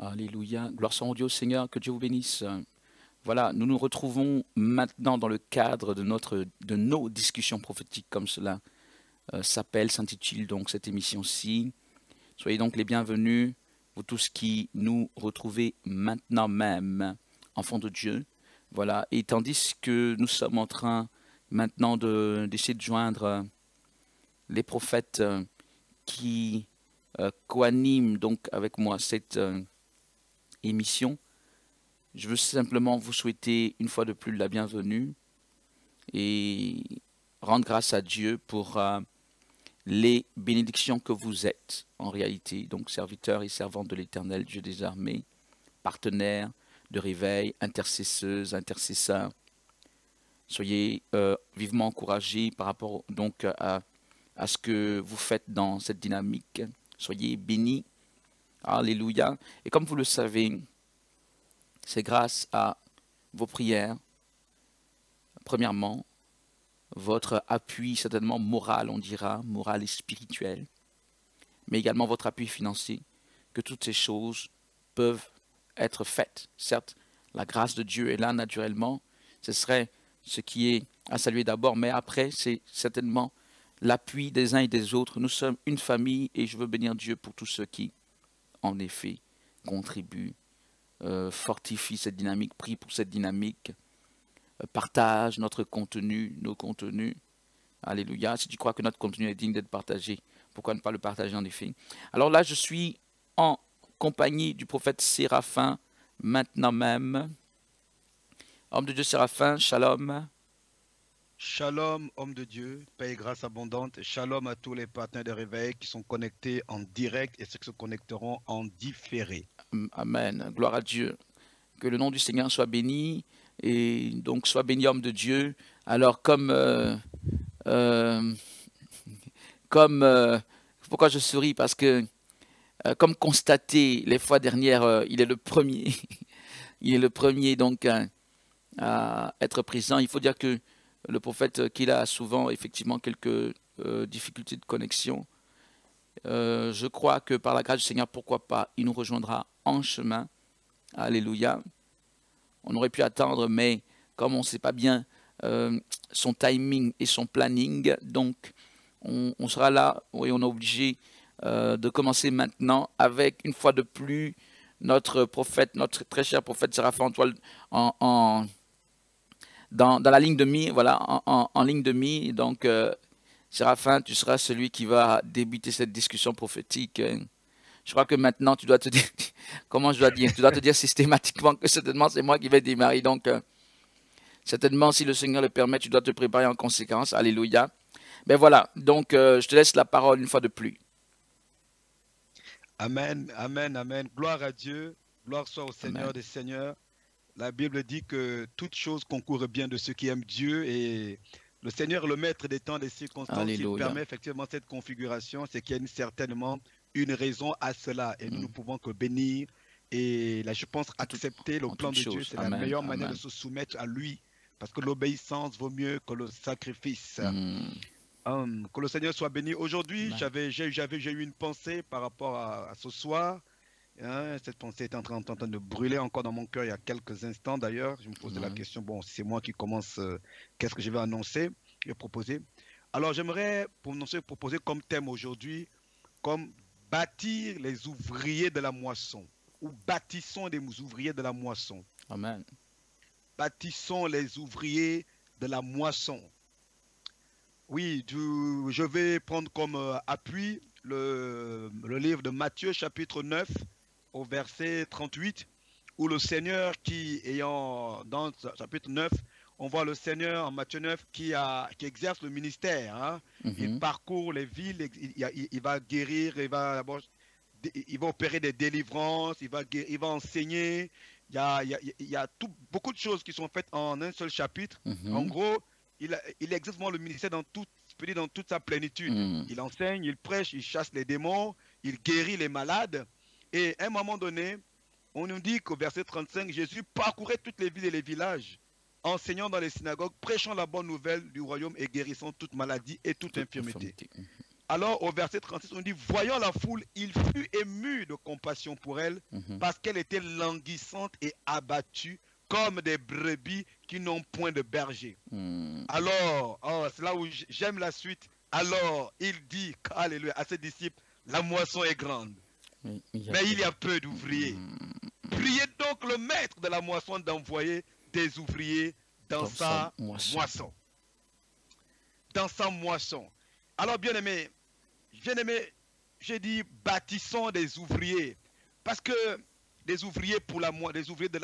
Alléluia. Gloire soit au Dieu, Seigneur, que Dieu vous bénisse. Voilà, nous nous retrouvons maintenant dans le cadre de nos discussions prophétiques, comme cela s'intitule donc cette émission-ci. Soyez donc les bienvenus, vous tous qui nous retrouvez maintenant même, enfants de Dieu. Voilà, et tandis que nous sommes en train maintenant d'essayer de joindre les prophètes qui co-animent donc avec moi cette émission, je veux simplement vous souhaiter une fois de plus la bienvenue et rendre grâce à Dieu pour les bénédictions que vous êtes en réalité, donc serviteurs et servantes de l'Éternel Dieu des armées, partenaires de réveil, intercesseuses, intercesseurs. Soyez vivement encouragés par rapport donc à ce que vous faites dans cette dynamique. Soyez bénis. Alléluia. Et comme vous le savez, c'est grâce à vos prières, premièrement, votre appui certainement moral, on dira, moral et spirituel, mais également votre appui financier, que toutes ces choses peuvent être faites. Certes, la grâce de Dieu est là naturellement, ce serait ce qui est à saluer d'abord, mais après, c'est certainement l'appui des uns et des autres. Nous sommes une famille et je veux bénir Dieu pour tous ceux qui, en effet, contribuent, fortifient cette dynamique, prient pour cette dynamique, partagent notre contenu, nos contenus. Alléluia. Si tu crois que notre contenu est digne d'être partagé, pourquoi ne pas le partager en effet? Alors là, je suis en compagnie du prophète Séraphin, maintenant même. Homme de Dieu Séraphin, shalom. Shalom, homme de Dieu, paix et grâce abondante. Shalom à tous les partenaires de réveil qui sont connectés en direct et ceux qui se connecteront en différé. Amen. Gloire à Dieu. Que le nom du Seigneur soit béni. Et donc, soit béni, homme de Dieu. Alors, pourquoi je souris? Parce que, comme constaté les fois dernières, il est le premier. Il est le premier, donc, à être présent. Il faut dire que le prophète, qu'il a souvent, effectivement, quelques difficultés de connexion. Je crois que par la grâce du Seigneur, pourquoi pas, il nous rejoindra en chemin. Alléluia. On aurait pu attendre, mais comme on ne sait pas bien son timing et son planning, donc on sera là et on est obligé de commencer maintenant avec, une fois de plus, notre prophète, notre très cher prophète Séraphin Antoine dans la ligne de mi, voilà, en ligne de mi. Donc, Séraphin, tu seras celui qui va débuter cette discussion prophétique. Je crois que maintenant, tu dois te dire, comment je dois dire, tu dois te dire systématiquement que certainement c'est moi qui vais démarrer. Donc, certainement, si le Seigneur le permet, tu dois te préparer en conséquence. Alléluia. Ben voilà, donc je te laisse la parole une fois de plus. Amen, amen, amen. Gloire à Dieu, gloire soit au Seigneur Amen. des Seigneurs. La Bible dit que toute chose concourt bien de ceux qui aiment Dieu et le Seigneur est le maître des temps, des circonstances. S'il Alléluia. permet effectivement cette configuration, c'est qu'il y a certainement une raison à cela et nous ne pouvons que bénir. Et là, je pense accepter le en plan toutes de Dieu, choses. c'est la Amen. meilleure manière de Amen. se soumettre à lui parce que l'obéissance vaut mieux que le sacrifice. Que le Seigneur soit béni. Aujourd'hui, Amen. j'ai eu une pensée par rapport à ce soir. Hein, cette pensée est en train de brûler encore dans mon cœur il y a quelques instants d'ailleurs. Je me posais la question, bon, si c'est moi qui commence, qu'est-ce que je vais annoncer et proposer? Alors j'aimerais proposer comme thème aujourd'hui, comme bâtir les ouvriers de la moisson, ou bâtissons les ouvriers de la moisson. Amen. Bâtissons les ouvriers de la moisson. Oui, je vais prendre comme appui le livre de Matthieu chapitre 9 au verset 38 où le Seigneur dans le chapitre 9, on voit le Seigneur en Matthieu 9 qui exerce le ministère. Hein. Il parcourt les villes, il va guérir, il va opérer des délivrances, il va enseigner. Il y a beaucoup de choses qui sont faites en un seul chapitre. En gros, il exerce le ministère dans toute sa plénitude. Il enseigne, il prêche, il chasse les démons, il guérit les malades. Et à un moment donné, on nous dit qu'au verset 35, Jésus parcourait toutes les villes et les villages, enseignant dans les synagogues, prêchant la bonne nouvelle du royaume et guérissant toute maladie et toute infirmité. Alors au verset 36, on dit, voyant la foule, il fut ému de compassion pour elle, parce qu'elle était languissante et abattue, comme des brebis qui n'ont point de berger. Alors, oh, c'est là où j'aime la suite. Alors, il dit, alléluia, à ses disciples, la moisson est grande, mais il y a peu d'ouvriers. Priez donc le maître de la moisson d'envoyer des ouvriers dans sa moisson. Dans sa moisson. Alors, bien-aimé, j'ai dit, bâtissons des ouvriers. Parce que des ouvriers pour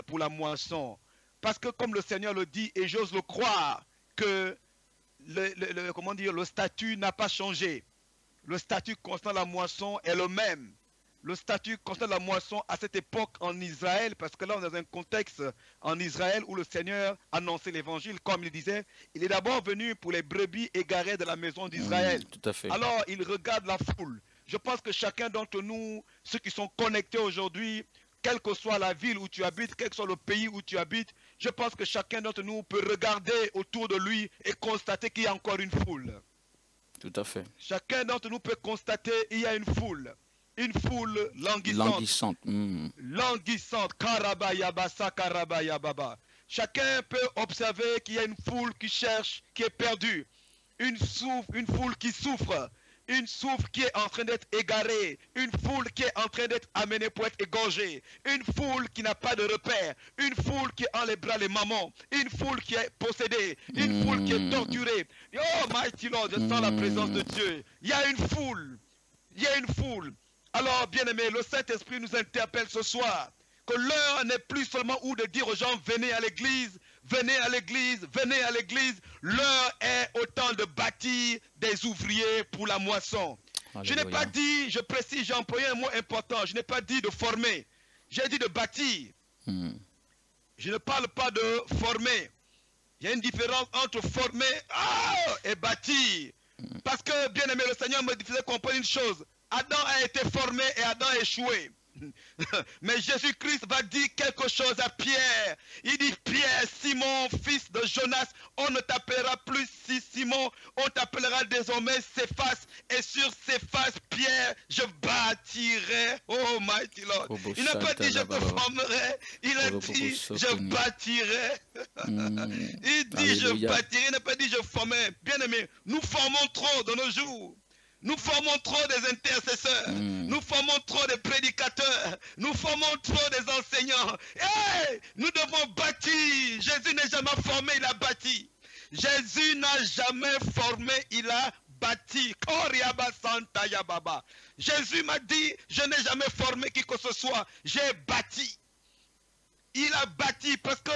pour la moisson. Parce que comme le Seigneur le dit, et j'ose le croire, que le statut n'a pas changé. Le statut constant de la moisson est le même. Le statut constant de la moisson à cette époque en Israël, parce que là on est dans un contexte en Israël où le Seigneur annonçait l'évangile, comme il disait, il est d'abord venu pour les brebis égarées de la maison d'Israël. Tout à fait. Alors il regarde la foule. Je pense que chacun d'entre nous, ceux qui sont connectés aujourd'hui, quelle que soit la ville où tu habites, quel que soit le pays où tu habites, je pense que chacun d'entre nous peut regarder autour de lui et constater qu'il y a encore une foule. Tout à fait. Chacun d'entre nous peut constater qu'il y a une foule. Une foule languissante. Languissante. Karabayabasa, karabayababa. Chacun peut observer qu'il y a une foule qui cherche, qui est perdue. Une foule qui souffre. Une foule qui est en train d'être égarée. Une foule qui est en train d'être amenée pour être égorgée. Une foule qui n'a pas de repère. Une foule qui a les bras les mamans. Une foule qui est possédée. Une foule qui est torturée. Oh, mighty Lord, je sens la présence de Dieu. Il y a une foule. Il y a une foule. Alors, bien-aimés, le Saint-Esprit nous interpelle ce soir. Que l'heure n'est plus seulement où de dire aux gens, venez à l'église, venez à l'église, venez à l'église. L'heure est au temps de bâtir des ouvriers pour la moisson. Alléluia. Je n'ai pas dit, je précise, j'ai employé un mot important, je n'ai pas dit de former, j'ai dit de bâtir. Je ne parle pas de former. Il y a une différence entre former et bâtir. Parce que, bien aimé, le Seigneur me faisait comprendre une chose. Adam a été formé et Adam a échoué. Mais Jésus-Christ va dire quelque chose à Pierre. Il dit, Pierre, Simon, fils de Jonas, on ne t'appellera plus Simon, on t'appellera désormais Céphas. Et sur Céphas, Pierre, je bâtirai. Oh, mighty Lord. Il n'a pas dit je te formerai. Il a dit je bâtirai. Il dit je bâtirai. Il n'a pas dit je formerai. Bien aimé, nous formons trop de nos jours. Nous formons trop des intercesseurs, nous formons trop des prédicateurs, nous formons trop des enseignants. Hey, nous devons bâtir. Jésus n'a jamais formé, il a bâti. Jésus n'a jamais formé, il a bâti. Jésus m'a dit, je n'ai jamais formé qui que ce soit, j'ai bâti. Il a bâti parce que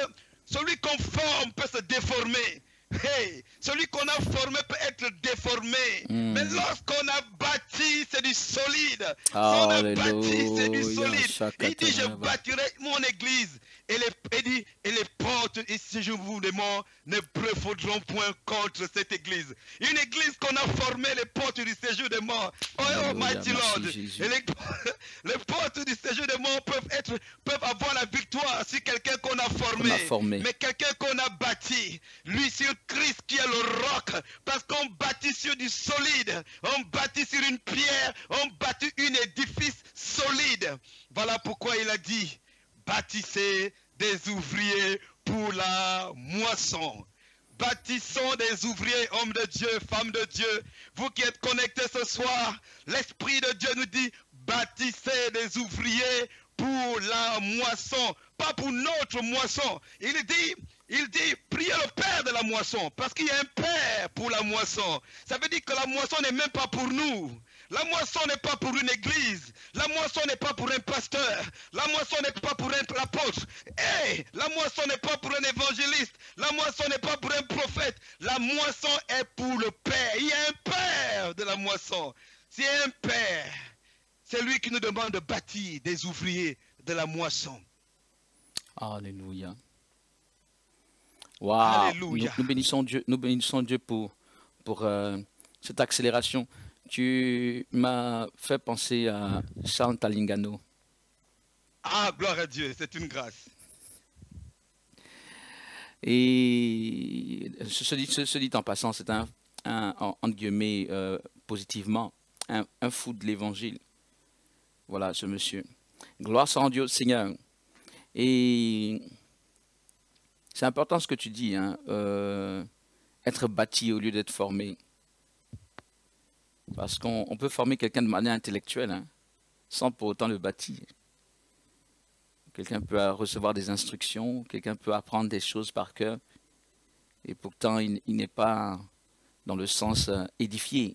celui qu'on forme peut se déformer. Hey, celui qu'on a formé peut être déformé. Mais lorsqu'on a bâti, c'est du solide. Si on a bâti, c'est du solide. Il dit, je bâtirai mon église. Et les portes, et si je vous demande, ne prévaudront point contre cette église. Une église qu'on a formée, les portes du séjour des morts. Oh, mighty Lord. Et les portes du séjour des morts peuvent avoir la victoire sur quelqu'un qu'on a formé. Mais quelqu'un qu'on a bâti, lui sur Christ qui est le roc, parce qu'on bâtit sur du solide, on bâtit sur une pierre, on bâtit un édifice solide. Voilà pourquoi il a dit, bâtissez des ouvriers pour la moisson. Bâtissons des ouvriers, hommes de Dieu, femmes de Dieu. Vous qui êtes connectés ce soir, l'Esprit de Dieu nous dit, bâtissez des ouvriers pour la moisson, pas pour notre moisson. Il dit, priez le Père de la moisson, parce qu'il y a un Père pour la moisson. Ça veut dire que la moisson n'est même pas pour nous. La moisson n'est pas pour une église. La moisson n'est pas pour un pasteur. La moisson n'est pas pour un apôtre. Hey, la moisson n'est pas pour un évangéliste. La moisson n'est pas pour un prophète. La moisson est pour le Père. Il y a un Père de la moisson. C'est un Père. C'est lui qui nous demande de bâtir des ouvriers de la moisson. Alléluia. Wow. Nous bénissons Dieu pour cette accélération. Tu m'as fait penser à Charles Talingano. Ah, gloire à Dieu, c'est une grâce. Et ce dit en passant, c'est entre guillemets, positivement, un fou de l'évangile. Voilà, ce monsieur. Gloire soit en Dieu, Seigneur. Et c'est important ce que tu dis, hein, être bâti au lieu d'être formé. Parce qu'on peut former quelqu'un de manière intellectuelle, hein, sans pour autant le bâtir. Quelqu'un peut recevoir des instructions, quelqu'un peut apprendre des choses par cœur, et pourtant il n'est pas dans le sens édifié.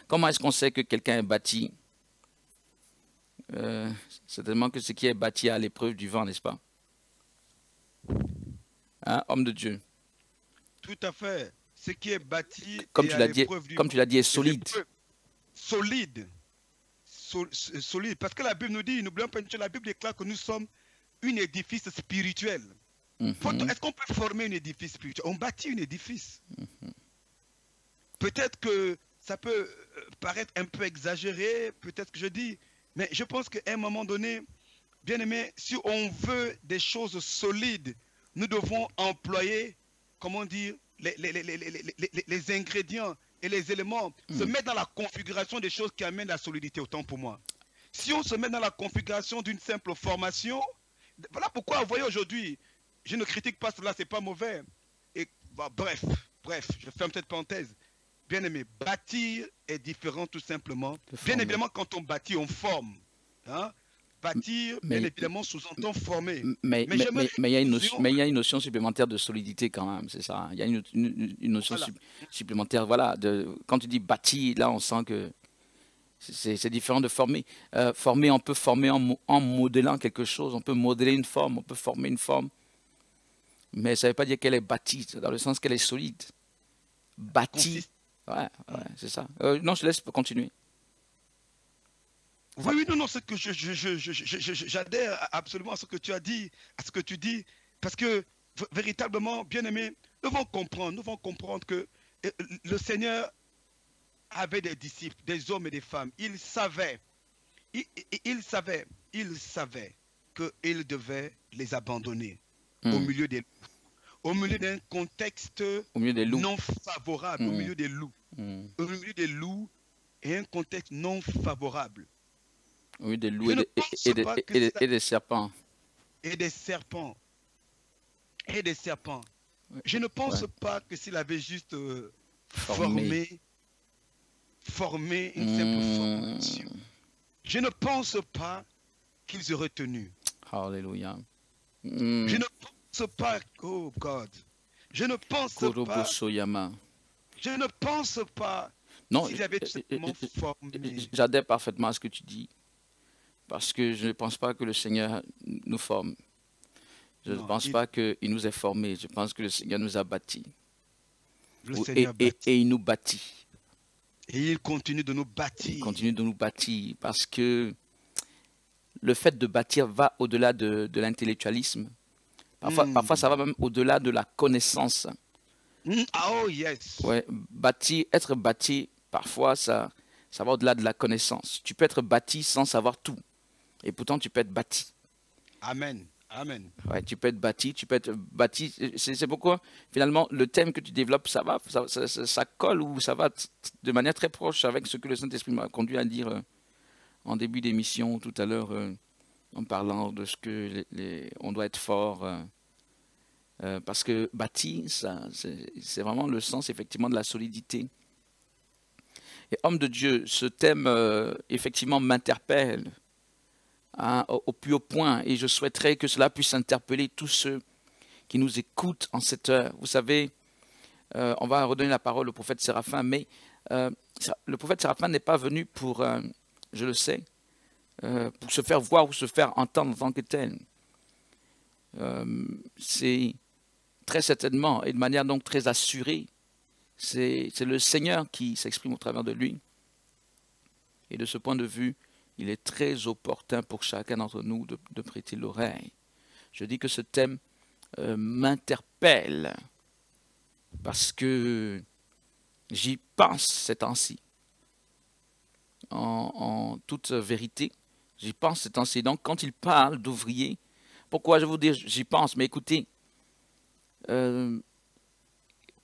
Comment est-ce qu'on sait que quelqu'un est bâti? Certainement que ce qui est bâti à l'épreuve du vent, n'est-ce pas? Hein, homme de Dieu. Tout à fait. Ce qui est bâti Comme et tu à l'as dit, l'épreuve du comme tu l'as dit, est des solide. épreuves. Solide. Solide. Parce que la Bible nous dit, n'oublions pas une chose, la Bible déclare que nous sommes un édifice spirituel. Est-ce qu'on peut former un édifice spirituel? On bâtit un édifice. Peut-être que ça peut paraître un peu exagéré, peut-être que je dis, mais je pense qu'à un moment donné, bien aimé, si on veut des choses solides, nous devons employer, comment dire, les ingrédients et les éléments, se mettre dans la configuration des choses qui amènent la solidité, autant pour moi. Si on se met dans la configuration d'une simple formation, voilà pourquoi, vous voyez aujourd'hui, je ne critique pas cela, c'est pas mauvais. Et bah, bref, je ferme cette parenthèse. Bien aimé, bâtir est différent tout simplement. Bien évidemment, quand on bâtit, on forme. Hein? Bâtir, bien évidemment, sous-entend former. Mais il y a une notion supplémentaire de solidité quand même, c'est ça. Il y a une notion supplémentaire. Voilà, quand tu dis bâtir, là, on sent que c'est différent de former. Former, on peut former en modelant quelque chose. On peut modeler une forme, on peut former une forme. Mais ça ne veut pas dire qu'elle est bâtie, dans le sens qu'elle est solide. Bâtie. Ouais, c'est ça. Non, je te laisse continuer. Oui, non, c'est que j'adhère absolument à ce que tu as dit, à ce que tu dis, parce que véritablement, bien aimé, nous devons comprendre que le Seigneur avait des disciples, des hommes et des femmes. Il savait qu'il devait les abandonner au milieu des loups, au milieu d'un contexte non favorable, au milieu des loups, au milieu des loups et un contexte non favorable. Oui, des loups et des serpents. Et des serpents. Et des serpents. Je ne pense pas que s'il avait juste formé une simple formation, je ne pense pas qu'ils auraient tenu. Alléluia. Je ne pense pas, oh God, je ne pense pas s'il avait tout simplement formé. J'adhère parfaitement à ce que tu dis. Parce que je ne pense pas que le Seigneur nous forme. Je ne pense pas qu'il nous ait formés. Je pense que le Seigneur nous a bâtis. Et il nous bâtit. Et il continue de nous bâtir. Il continue de nous bâtir parce que le fait de bâtir va au-delà de l'intellectualisme. Parfois, ça va même au-delà de la connaissance. Oh yes. Ouais, être bâti, parfois, ça va au-delà de la connaissance. Tu peux être bâti sans savoir tout. Et pourtant, tu peux être bâti. Amen. Amen. Ouais, tu peux être bâti, C'est pourquoi, finalement, le thème que tu développes, ça colle ou ça va de manière très proche avec ce que le Saint-Esprit m'a conduit à dire en début d'émission tout à l'heure, en parlant de ce que on doit être fort. Parce que bâti, c'est vraiment le sens, effectivement, de la solidité. Et homme de Dieu, ce thème, effectivement, m'interpelle. Au plus haut point, et je souhaiterais que cela puisse interpeller tous ceux qui nous écoutent en cette heure. Vous savez, on va redonner la parole au prophète Séraphin, mais le prophète Séraphin n'est pas venu pour, je le sais, pour se faire voir ou se faire entendre en tant que tel. C'est très certainement, et de manière donc très assurée, c'est le Seigneur qui s'exprime au travers de lui. Et de ce point de vue, il est très opportun pour chacun d'entre nous de prêter l'oreille. Je dis que ce thème m'interpelle parce que j'y pense ces temps-ci. En toute vérité, j'y pense ces temps-ci. Donc, quand il parle d'ouvriers, pourquoi je vous dis j'y pense? Mais écoutez,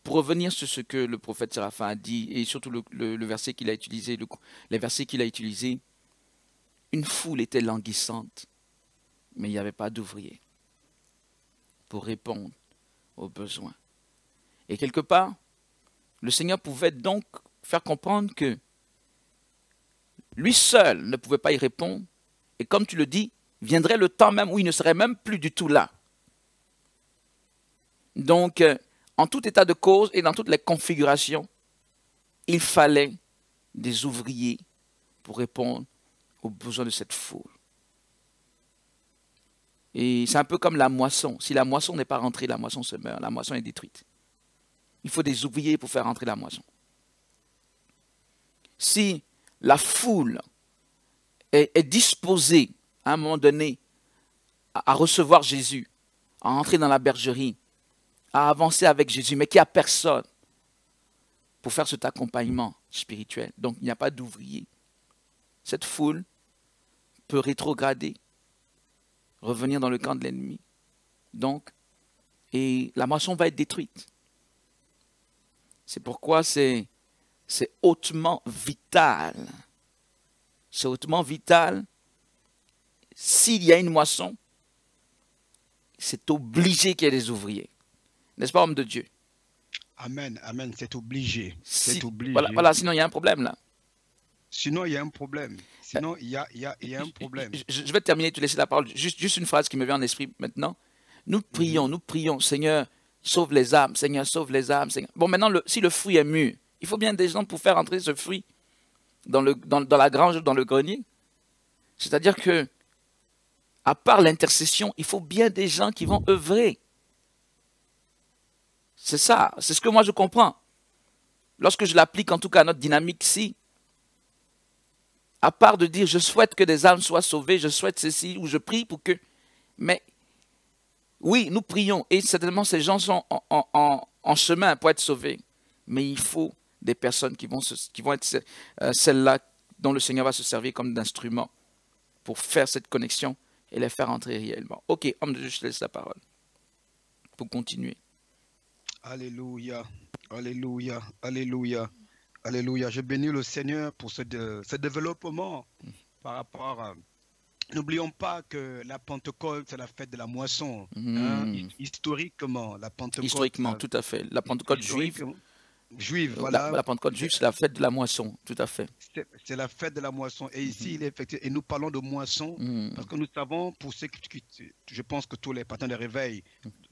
pour revenir sur ce que le prophète Séraphin a dit, et surtout le verset qu'il a utilisé, les versets qu'il a utilisés, une foule était languissante, mais il n'y avait pas d'ouvriers pour répondre aux besoins. Et quelque part, le Seigneur pouvait donc faire comprendre que lui seul ne pouvait pas y répondre. Et comme tu le dis, viendrait le temps même où il ne serait même plus du tout là. Donc, en tout état de cause et dans toutes les configurations, il fallait des ouvriers pour répondre aux besoins de cette foule. Et c'est un peu comme la moisson. Si la moisson n'est pas rentrée, la moisson se meurt, la moisson est détruite. Il faut des ouvriers pour faire rentrer la moisson. Si la foule est disposée à un moment donné à recevoir Jésus, à entrer dans la bergerie, à avancer avec Jésus, mais qu'il n'y a personne pour faire cet accompagnement spirituel, donc il n'y a pas d'ouvrier, cette foule peut rétrograder, revenir dans le camp de l'ennemi. Donc, et la moisson va être détruite. C'est pourquoi c'est hautement vital. C'est hautement vital. S'il y a une moisson, c'est obligé qu'il y ait des ouvriers. N'est-ce pas, homme de Dieu? Amen, amen, c'est obligé. C'est obligé. Voilà, sinon il y a un problème là. Sinon, il y a un problème. Sinon, il y a un problème. Je vais terminer, te laisser la parole. Juste une phrase qui me vient en esprit maintenant. Nous prions, Seigneur, sauve les âmes, Seigneur, sauve les âmes. Seigneur. Bon, maintenant, si le fruit est mûr, il faut bien des gens pour faire entrer ce fruit dans la grange, dans le grenier. C'est-à-dire que, à part l'intercession, il faut bien des gens qui vont œuvrer. C'est ça, c'est ce que moi je comprends. Lorsque je l'applique en tout cas à notre dynamique ici, à part de dire je souhaite que des âmes soient sauvées, je souhaite ceci, ou je prie pour que... Mais oui, nous prions, et certainement ces gens sont en chemin pour être sauvés. Mais il faut des personnes qui vont être celles-là dont le Seigneur va se servir comme d'instrument pour faire cette connexion et les faire entrer réellement. Ok, homme de Dieu, je te laisse la parole pour continuer. Alléluia, alléluia, alléluia, alléluia. Je bénis le Seigneur pour ce développement par rapport à... N'oublions pas que la Pentecôte, c'est la fête de la moisson. Historiquement, la Pentecôte... Historiquement, tout à fait. La Pentecôte juive, voilà. La Pentecôte juive, c'est la fête de la moisson, tout à fait. C'est la fête de la moisson. Et ici, il est effectué. Et nous parlons de moisson parce que nous savons, pour ceux qui... Je pense que tous les partenaires de réveil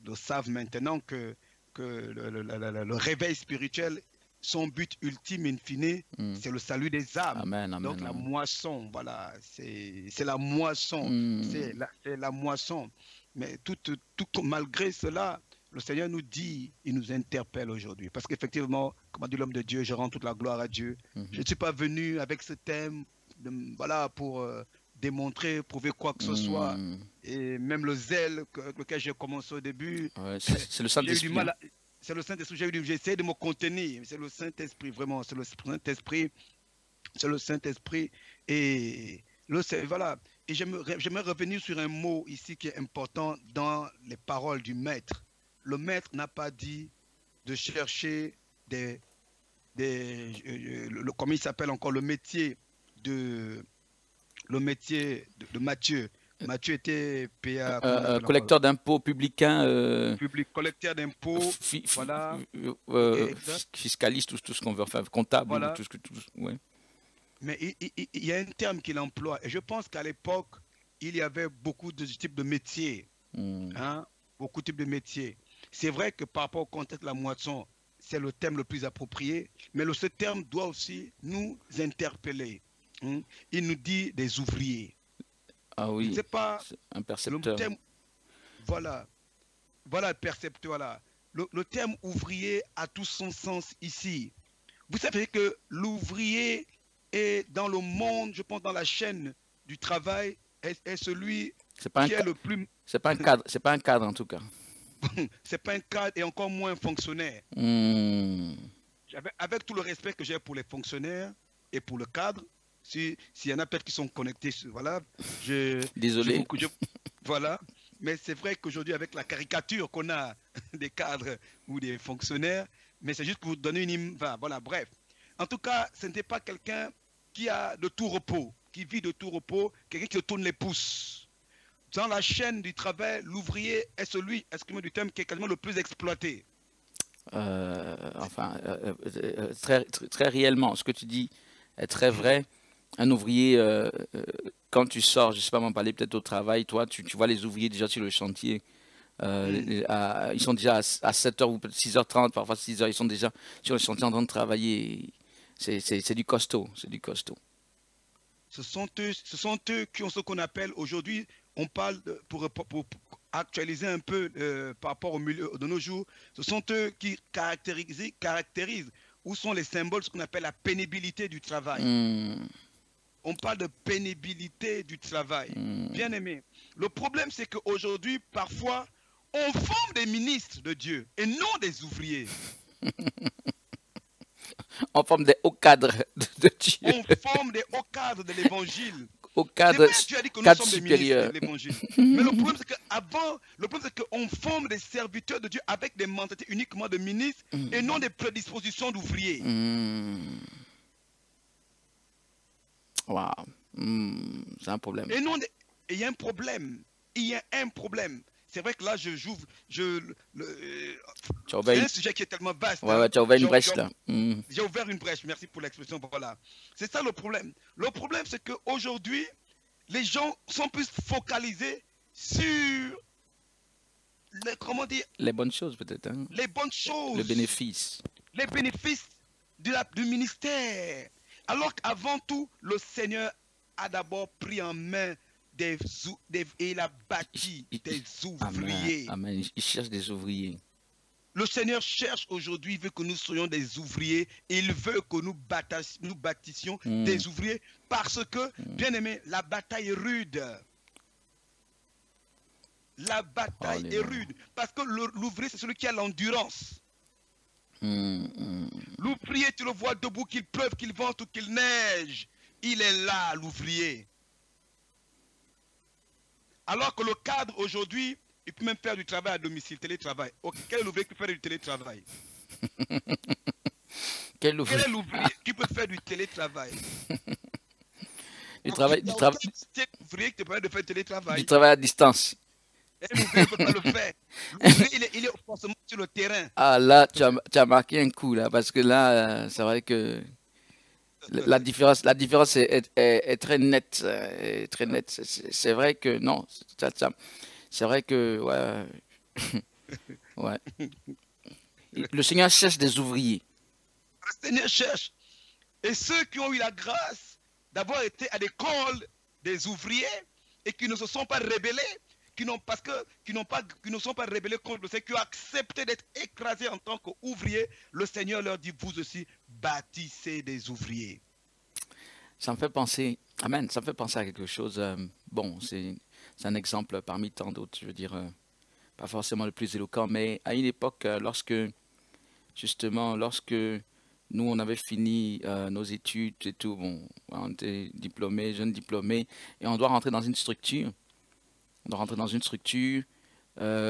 le savent maintenant que le réveil spirituel, son but ultime, in fine, c'est le salut des âmes. Amen, amen, donc la amen. moisson, voilà, c'est la moisson. C'est la moisson. Mais malgré cela, le Seigneur nous dit, il nous interpelle aujourd'hui. Parce qu'effectivement, comme a dit l'homme de Dieu, je rends toute la gloire à Dieu. Je ne suis pas venu avec ce thème pour démontrer, prouver quoi que ce soit. Et même le zèle avec lequel j'ai commencé au début, c'est le Saint-Esprit. C'est le Saint-Esprit, j'ai essayé de me contenir. C'est le Saint-Esprit, vraiment, c'est le Saint-Esprit. C'est le Saint-Esprit. Et voilà. Et j'aimerais revenir sur un mot ici qui est important dans les paroles du Maître. Le Maître n'a pas dit de chercher comment il s'appelle encore, le métier de Matthieu. Matthieu était collecteur d'impôts, publicain. Collecteur d'impôts, voilà. Fiscaliste, tout ce qu'on veut, enfin, comptable, voilà. Ouais. Mais il y a un terme qu'il emploie. Et je pense qu'à l'époque, il y avait beaucoup de types de métiers. Beaucoup de types de métiers. C'est vrai que par rapport au contexte de la moisson, c'est le terme le plus approprié. Mais ce terme doit aussi nous interpeller. Il nous dit des ouvriers. Ah oui, c'est pas un percepteur. Voilà le percepteur là. Le terme ouvrier a tout son sens ici. Vous savez que l'ouvrier est dans le monde, je pense dans la chaîne du travail, est celui qui est le plus... C'est pas un cadre en tout cas. C'est pas un cadre et encore moins un fonctionnaire. Avec tout le respect que j'ai pour les fonctionnaires et pour le cadre, s'il y en a peut-être qui sont connectés, voilà. Désolé. Voilà. Mais c'est vrai qu'aujourd'hui, avec la caricature qu'on a des cadres ou des fonctionnaires, Mais c'est juste pour vous donner enfin, voilà, bref. En tout cas, ce n'était pas quelqu'un qui a de tout repos, qui vit de tout repos, quelqu'un qui se tourne les pouces. Dans la chaîne du travail, l'ouvrier est celui, excusez-moi du terme, qui est quasiment le plus exploité. Enfin, très réellement, ce que tu dis est très vrai. Un ouvrier, quand tu sors, je ne sais pas m'en parler, peut-être au travail, toi, tu vois les ouvriers déjà sur le chantier. Ils sont déjà à 7h ou 6h30, parfois 6h, ils sont déjà sur le chantier en train de travailler. C'est du costaud, c'est du costaud. Ce sont eux qui ont ce qu'on appelle aujourd'hui, on parle pour actualiser un peu par rapport au milieu de nos jours, ce sont eux qui caractérisent où sont les symboles, ce qu'on appelle la pénibilité du travail. On parle de pénibilité du travail. Bien aimé. Le problème, c'est qu'aujourd'hui, parfois, on forme des ministres de Dieu et non des ouvriers. On forme des hauts cadres de Dieu. On forme des hauts cadres de l'évangile. Au cadre, tu as dit que nous sommes des ministres de l'évangile. Mais le problème, c'est qu'on forme des serviteurs de Dieu avec des mentalités uniquement de ministres et non des prédispositions d'ouvriers. Wow. C'est un problème. Et non, il y a un problème. Il y a un problème. C'est vrai que là, c'est un sujet qui est tellement vaste. Ouais, tu as ouvert une brèche là. J'ai ouvert une brèche, merci pour l'expression. Voilà. C'est ça le problème. Le problème, c'est qu'aujourd'hui, les gens sont plus focalisés sur comment dire, les bonnes choses peut-être. Hein? Les bonnes choses. Le bénéfice. Les bénéfices du ministère. Alors qu'avant tout, le Seigneur a d'abord pris en main et il a bâti des ouvriers. Amen. Il cherche des ouvriers. Le Seigneur cherche aujourd'hui, il veut que nous soyons des ouvriers. Il veut que nous bâtissions des ouvriers parce que, bien aimé, la bataille est rude. La bataille est rude parce que l'ouvrier, c'est celui qui a l'endurance. L'ouvrier, tu le vois debout, qu'il pleuve, qu'il vente ou qu'il neige. Il est là, l'ouvrier. Alors que le cadre aujourd'hui, il peut même faire du travail à domicile, télétravail. Quel est l'ouvrier qui peut faire du télétravail? Quel est l'ouvrier qui peut faire du télétravail? Du travail qui te permet de faire du télétravail. Du travail à distance. L'ouvrier ne peut pas le faire. L'ouvrier, il est forcément sur le terrain. Ah là, tu as marqué un coup là, parce que là, c'est vrai que la différence est très nette. Très nette. C'est vrai que non, c'est vrai que ouais. Le Seigneur cherche des ouvriers. Le Seigneur cherche. Et ceux qui ont eu la grâce d'avoir été à l'école des ouvriers et qui ne se sont pas rebellés, qui ne sont pas rebellés contre le Seigneur, qui ont accepté d'être écrasés en tant qu'ouvriers, le Seigneur leur dit, vous aussi, bâtissez des ouvriers. Ça me fait penser, amen, ça me fait penser à quelque chose. Bon, c'est un exemple parmi tant d'autres, je veux dire, pas forcément le plus éloquent, mais à une époque, lorsque nous, on avait fini nos études et tout, bon, on était diplômés, jeunes diplômés, et on doit rentrer dans une structure. On doit rentrer dans une structure,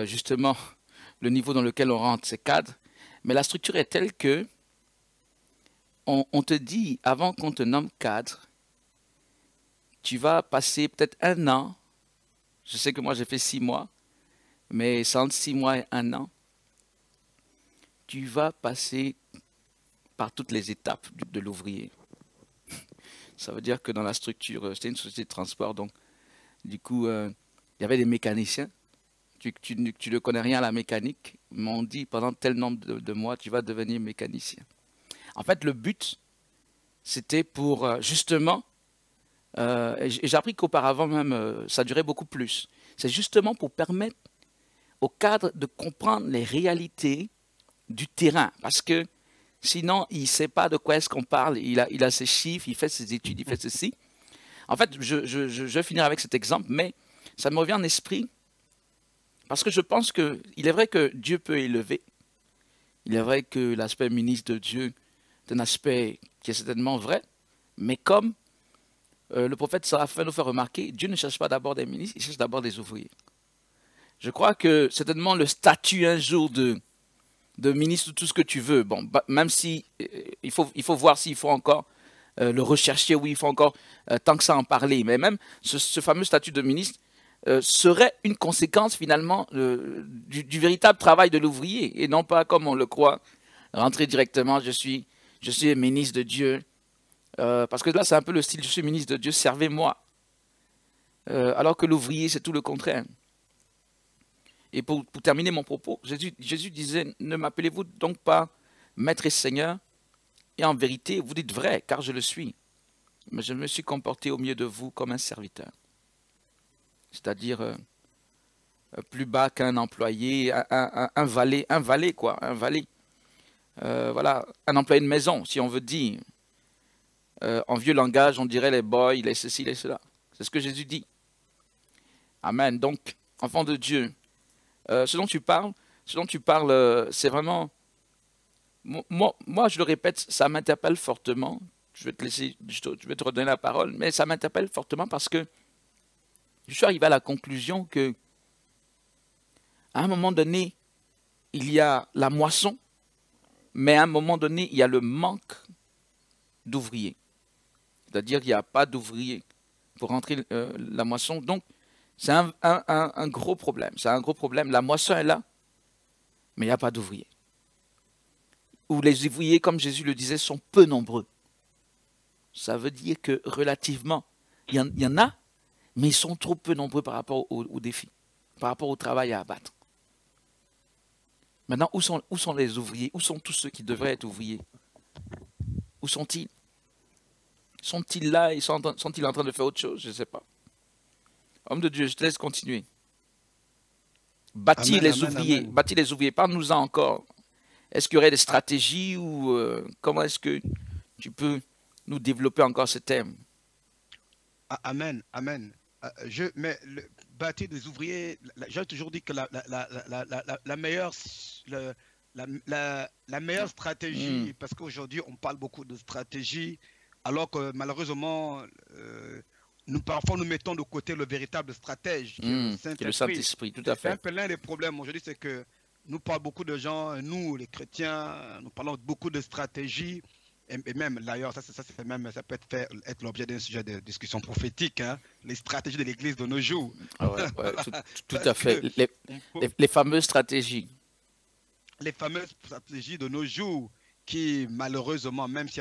justement, le niveau dans lequel on rentre, c'est cadre, mais la structure est telle que on te dit, avant qu'on te nomme cadre, tu vas passer peut-être 1 an, je sais que moi j'ai fait 6 mois, mais c'est entre 6 mois et 1 an, tu vas passer par toutes les étapes de l'ouvrier. Ça veut dire que dans la structure, c'était une société de transport, donc du coup, il y avait des mécaniciens. Tu ne connais rien à la mécanique, mais on dit pendant tel nombre de mois, tu vas devenir mécanicien. En fait, le but, c'était pour justement, et j'ai appris qu'auparavant même, ça durait beaucoup plus. C'est justement pour permettre au cadre de comprendre les réalités du terrain. Parce que sinon, il ne sait pas de quoi est-ce qu'on parle. Il a ses chiffres, il fait ses études, il fait ceci. En fait, je vais finir avec cet exemple, mais ça me revient en esprit. Parce que je pense qu'il est vrai que Dieu peut élever. Il est vrai que l'aspect ministre de Dieu est un aspect qui est certainement vrai. Mais comme le prophète Séraphin nous fait remarquer, Dieu ne cherche pas d'abord des ministres, il cherche d'abord des ouvriers. Je crois que certainement le statut un jour de de ministre, tout ce que tu veux. Bon, même si il faut voir s'il faut encore le rechercher, oui, il faut encore tant que ça en parler. Mais même ce fameux statut de ministre serait une conséquence finalement du véritable travail de l'ouvrier et non pas comme on le croit, rentrer directement, je suis ministre de Dieu. Parce que là, c'est un peu le style, je suis ministre de Dieu, servez-moi. Alors que l'ouvrier, c'est tout le contraire. Et pour terminer mon propos, Jésus disait, ne m'appelez-vous donc pas Maître et Seigneur, et en vérité, vous dites vrai, car je le suis. Mais je me suis comporté au milieu de vous comme un serviteur. C'est-à-dire plus bas qu'un employé, un valet quoi, un valet. Voilà, un employé de maison, si on veut dire. En vieux langage, on dirait les boys, les ceci, les cela. C'est ce que Jésus dit. Amen. Donc, enfant de Dieu, ce dont tu parles, c'est vraiment... Moi, je le répète, ça m'interpelle fortement. Je vais te redonner la parole, mais ça m'interpelle fortement parce que je suis arrivé à la conclusion que, à un moment donné, il y a la moisson, mais à un moment donné, il y a le manque d'ouvriers. C'est-à-dire qu'il n'y a pas d'ouvriers pour rentrer la moisson. Donc, c'est un gros problème. C'est un gros problème. La moisson est là, mais il n'y a pas d'ouvriers. Ou les ouvriers, comme Jésus le disait, sont peu nombreux. Ça veut dire que relativement, il y en a, mais ils sont trop peu nombreux par rapport au défi, par rapport au travail à abattre. Maintenant, où sont les ouvriers? Où sont tous ceux qui devraient être ouvriers? Où sont-ils? Sont-ils là? Sont-ils en train de faire autre chose? Je ne sais pas. Homme de Dieu, je te laisse continuer. Bâtir les ouvriers. Bâtir les ouvriers. Parle-nous-en encore. Est-ce qu'il y aurait des stratégies ou comment est-ce que tu peux nous développer encore ce thème? Amen, amen. Mais bâtir des ouvriers, j'ai toujours dit que la meilleure stratégie, parce qu'aujourd'hui on parle beaucoup de stratégie, alors que malheureusement, parfois nous mettons de côté le véritable stratège, qui est le Saint-Esprit. Tout à fait. C'est un peu l'un des problèmes aujourd'hui, c'est que nous parlons beaucoup de gens, nous les chrétiens, nous parlons beaucoup de stratégie. Et même d'ailleurs, ça peut être l'objet d'un sujet de discussion prophétique, hein, les stratégies de l'Église de nos jours. Ah ouais, tout à fait. Les fameuses stratégies. Les fameuses stratégies de nos jours qui, malheureusement, même si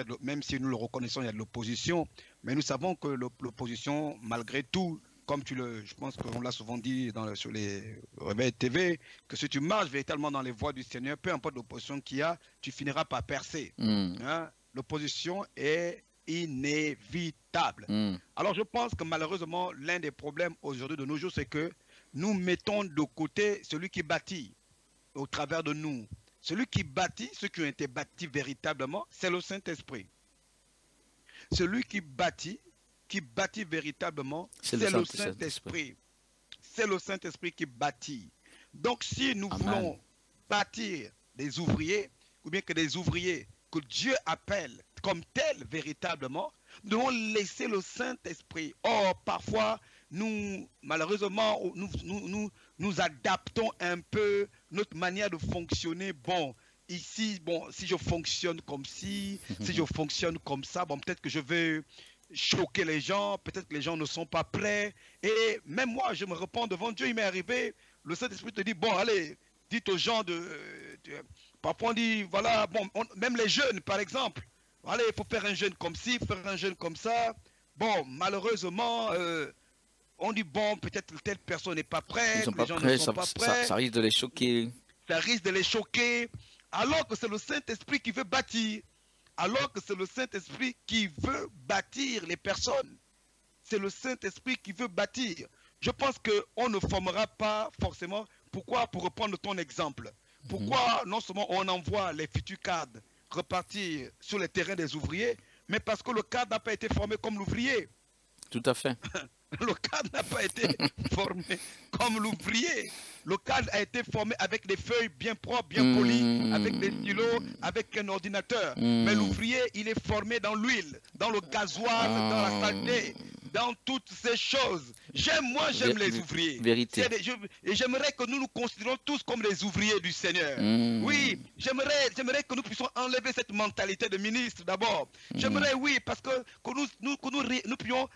nous le reconnaissons, il y a de l'opposition, mais nous savons que l'opposition, malgré tout, comme je pense qu'on l'a souvent dit sur les réveils TV, que si tu marches véritablement dans les voies du Seigneur, peu importe l'opposition qu'il y a, tu finiras par percer. Hein? L'opposition est inévitable. Alors je pense que malheureusement, l'un des problèmes aujourd'hui de nos jours, c'est que nous mettons de côté celui qui bâtit au travers de nous. Celui qui bâtit, ceux qui ont été bâtis véritablement, c'est le Saint-Esprit. Celui qui bâtit véritablement, c'est le Saint-Esprit. C'est le Saint-Esprit qui bâtit. Donc si nous voulons bâtir des ouvriers, ou bien que des ouvriers que Dieu appelle comme tels véritablement, nous devons laisser le Saint-Esprit. Or, parfois, malheureusement, nous adaptons un peu notre manière de fonctionner. Bon, ici, si je fonctionne comme ci, si je fonctionne comme ça, peut-être que je vais choquer les gens, peut-être que les gens ne sont pas prêts. Et même moi, je me répands devant Dieu, il m'est arrivé, le Saint-Esprit te dit, bon, allez, dites aux gens parfois on dit, voilà, même les jeunes, par exemple, allez, il faut faire un jeûne comme ci, faire un jeûne comme ça. Bon, malheureusement, on dit, bon, peut-être telle personne n'est pas prête, les gens ne sont pas prêts. Ça risque de les choquer. Ça risque de les choquer, alors que c'est le Saint-Esprit qui veut bâtir. Alors que c'est le Saint-Esprit qui veut bâtir les personnes. C'est le Saint-Esprit qui veut bâtir. Je pense qu'on ne formera pas forcément. Pourquoi? Pour reprendre ton exemple. Pourquoi non seulement on envoie les futurs cadres repartir sur les terrains des ouvriers, mais parce que le cadre n'a pas été formé comme l'ouvrier. Tout à fait. Le cadre n'a pas été formé comme l'ouvrier. Le cadre a été formé avec des feuilles bien propres, bien polies, avec des stylos, avec un ordinateur. Mais l'ouvrier, il est formé dans l'huile, dans le gasoil, dans la saleté. dans toutes ces choses. J'aime les ouvriers. Vérité. Et j'aimerais que nous nous considérons tous comme les ouvriers du Seigneur. Oui, j'aimerais que nous puissions enlever cette mentalité de ministre d'abord. J'aimerais, oui, parce que nous puissions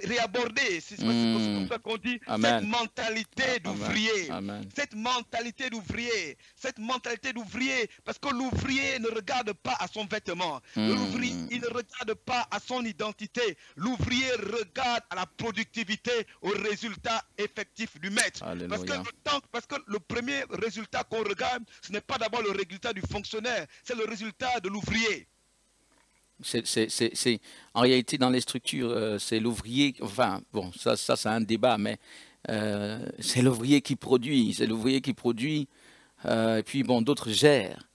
réaborder, c'est comme ça qu'on dit, cette mentalité d'ouvrier. Cette mentalité d'ouvrier. Cette mentalité d'ouvrier, parce que l'ouvrier ne regarde pas à son vêtement. L'ouvrier, il ne regarde pas à son identité. L'ouvrier regarde à la productivité, au résultat effectif du maître. Parce que le premier résultat qu'on regarde, ce n'est pas d'abord le résultat du fonctionnaire, c'est le résultat de l'ouvrier. En réalité, dans les structures, c'est l'ouvrier, enfin, bon, ça c'est un débat, mais c'est l'ouvrier qui produit, et puis bon, d'autres gèrent,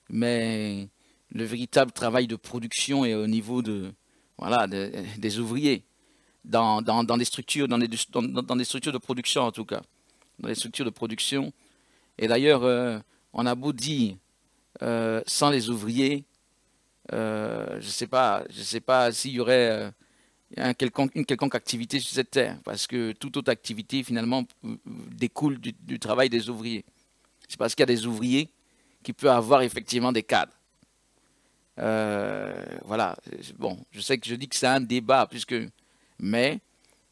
mais le véritable travail de production est au niveau voilà, des ouvriers, dans des structures, dans des structures de production en tout cas, dans les structures de production. Et d'ailleurs, on a beau dire, sans les ouvriers, je ne sais pas s'il y aurait une quelconque activité sur cette terre, parce que toute autre activité finalement découle du travail des ouvriers. C'est parce qu'il y a des ouvriers qu'il peut avoir effectivement des cadres. Voilà. Bon, je sais que je dis que c'est un débat, mais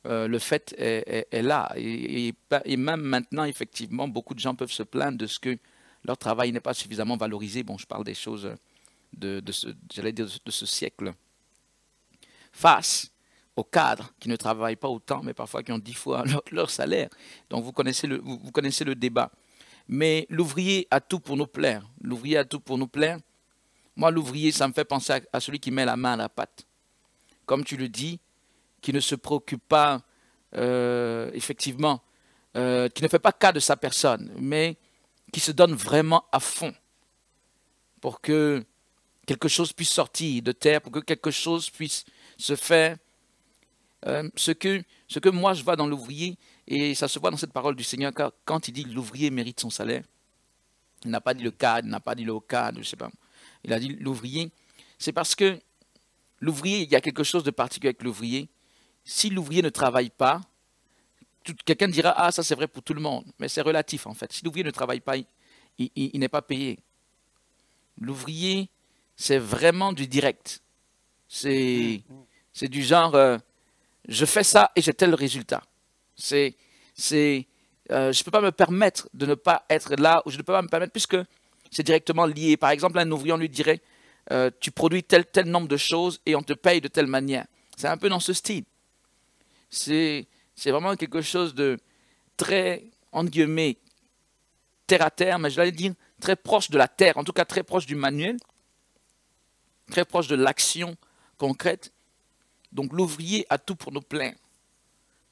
le fait est là. Et même maintenant, effectivement, beaucoup de gens peuvent se plaindre de ce que leur travail n'est pas suffisamment valorisé. Bon, je parle des choses de ce siècle. Face aux cadres qui ne travaillent pas autant, mais parfois qui ont 10 fois leur salaire. Donc vous connaissez le débat. Mais l'ouvrier a tout pour nous plaire. L'ouvrier a tout pour nous plaire. Moi, l'ouvrier, ça me fait penser à celui qui met la main à la pâte. Comme tu le dis, qui ne se préoccupe pas, effectivement, qui ne fait pas cas de sa personne, mais qui se donne vraiment à fond pour que quelque chose puisse sortir de terre, pour que quelque chose puisse se faire. Ce que moi je vois dans l'ouvrier, et ça se voit dans cette parole du Seigneur, quand il dit l'ouvrier mérite son salaire, il n'a pas dit le cadre, il n'a pas dit le haut cadre, je sais pas. Il a dit l'ouvrier, c'est parce que l'ouvrier, il y a quelque chose de particulier avec l'ouvrier. Si l'ouvrier ne travaille pas, quelqu'un dira, ah ça c'est vrai pour tout le monde, mais c'est relatif en fait. Si l'ouvrier ne travaille pas, il n'est pas payé. L'ouvrier, c'est vraiment du direct. C'est du genre, je fais ça et j'ai tel résultat. Je ne peux pas me permettre de ne pas être là, ou je ne peux pas me permettre, puisque c'est directement lié. Par exemple, un ouvrier, on lui dirait, tu produis tel nombre de choses et on te paye de telle manière. C'est un peu dans ce style. C'est vraiment quelque chose de très, entre guillemets, terre à terre, mais je vais dire très proche de la terre, en tout cas très proche du manuel, très proche de l'action concrète. Donc l'ouvrier a tout pour nous plaire.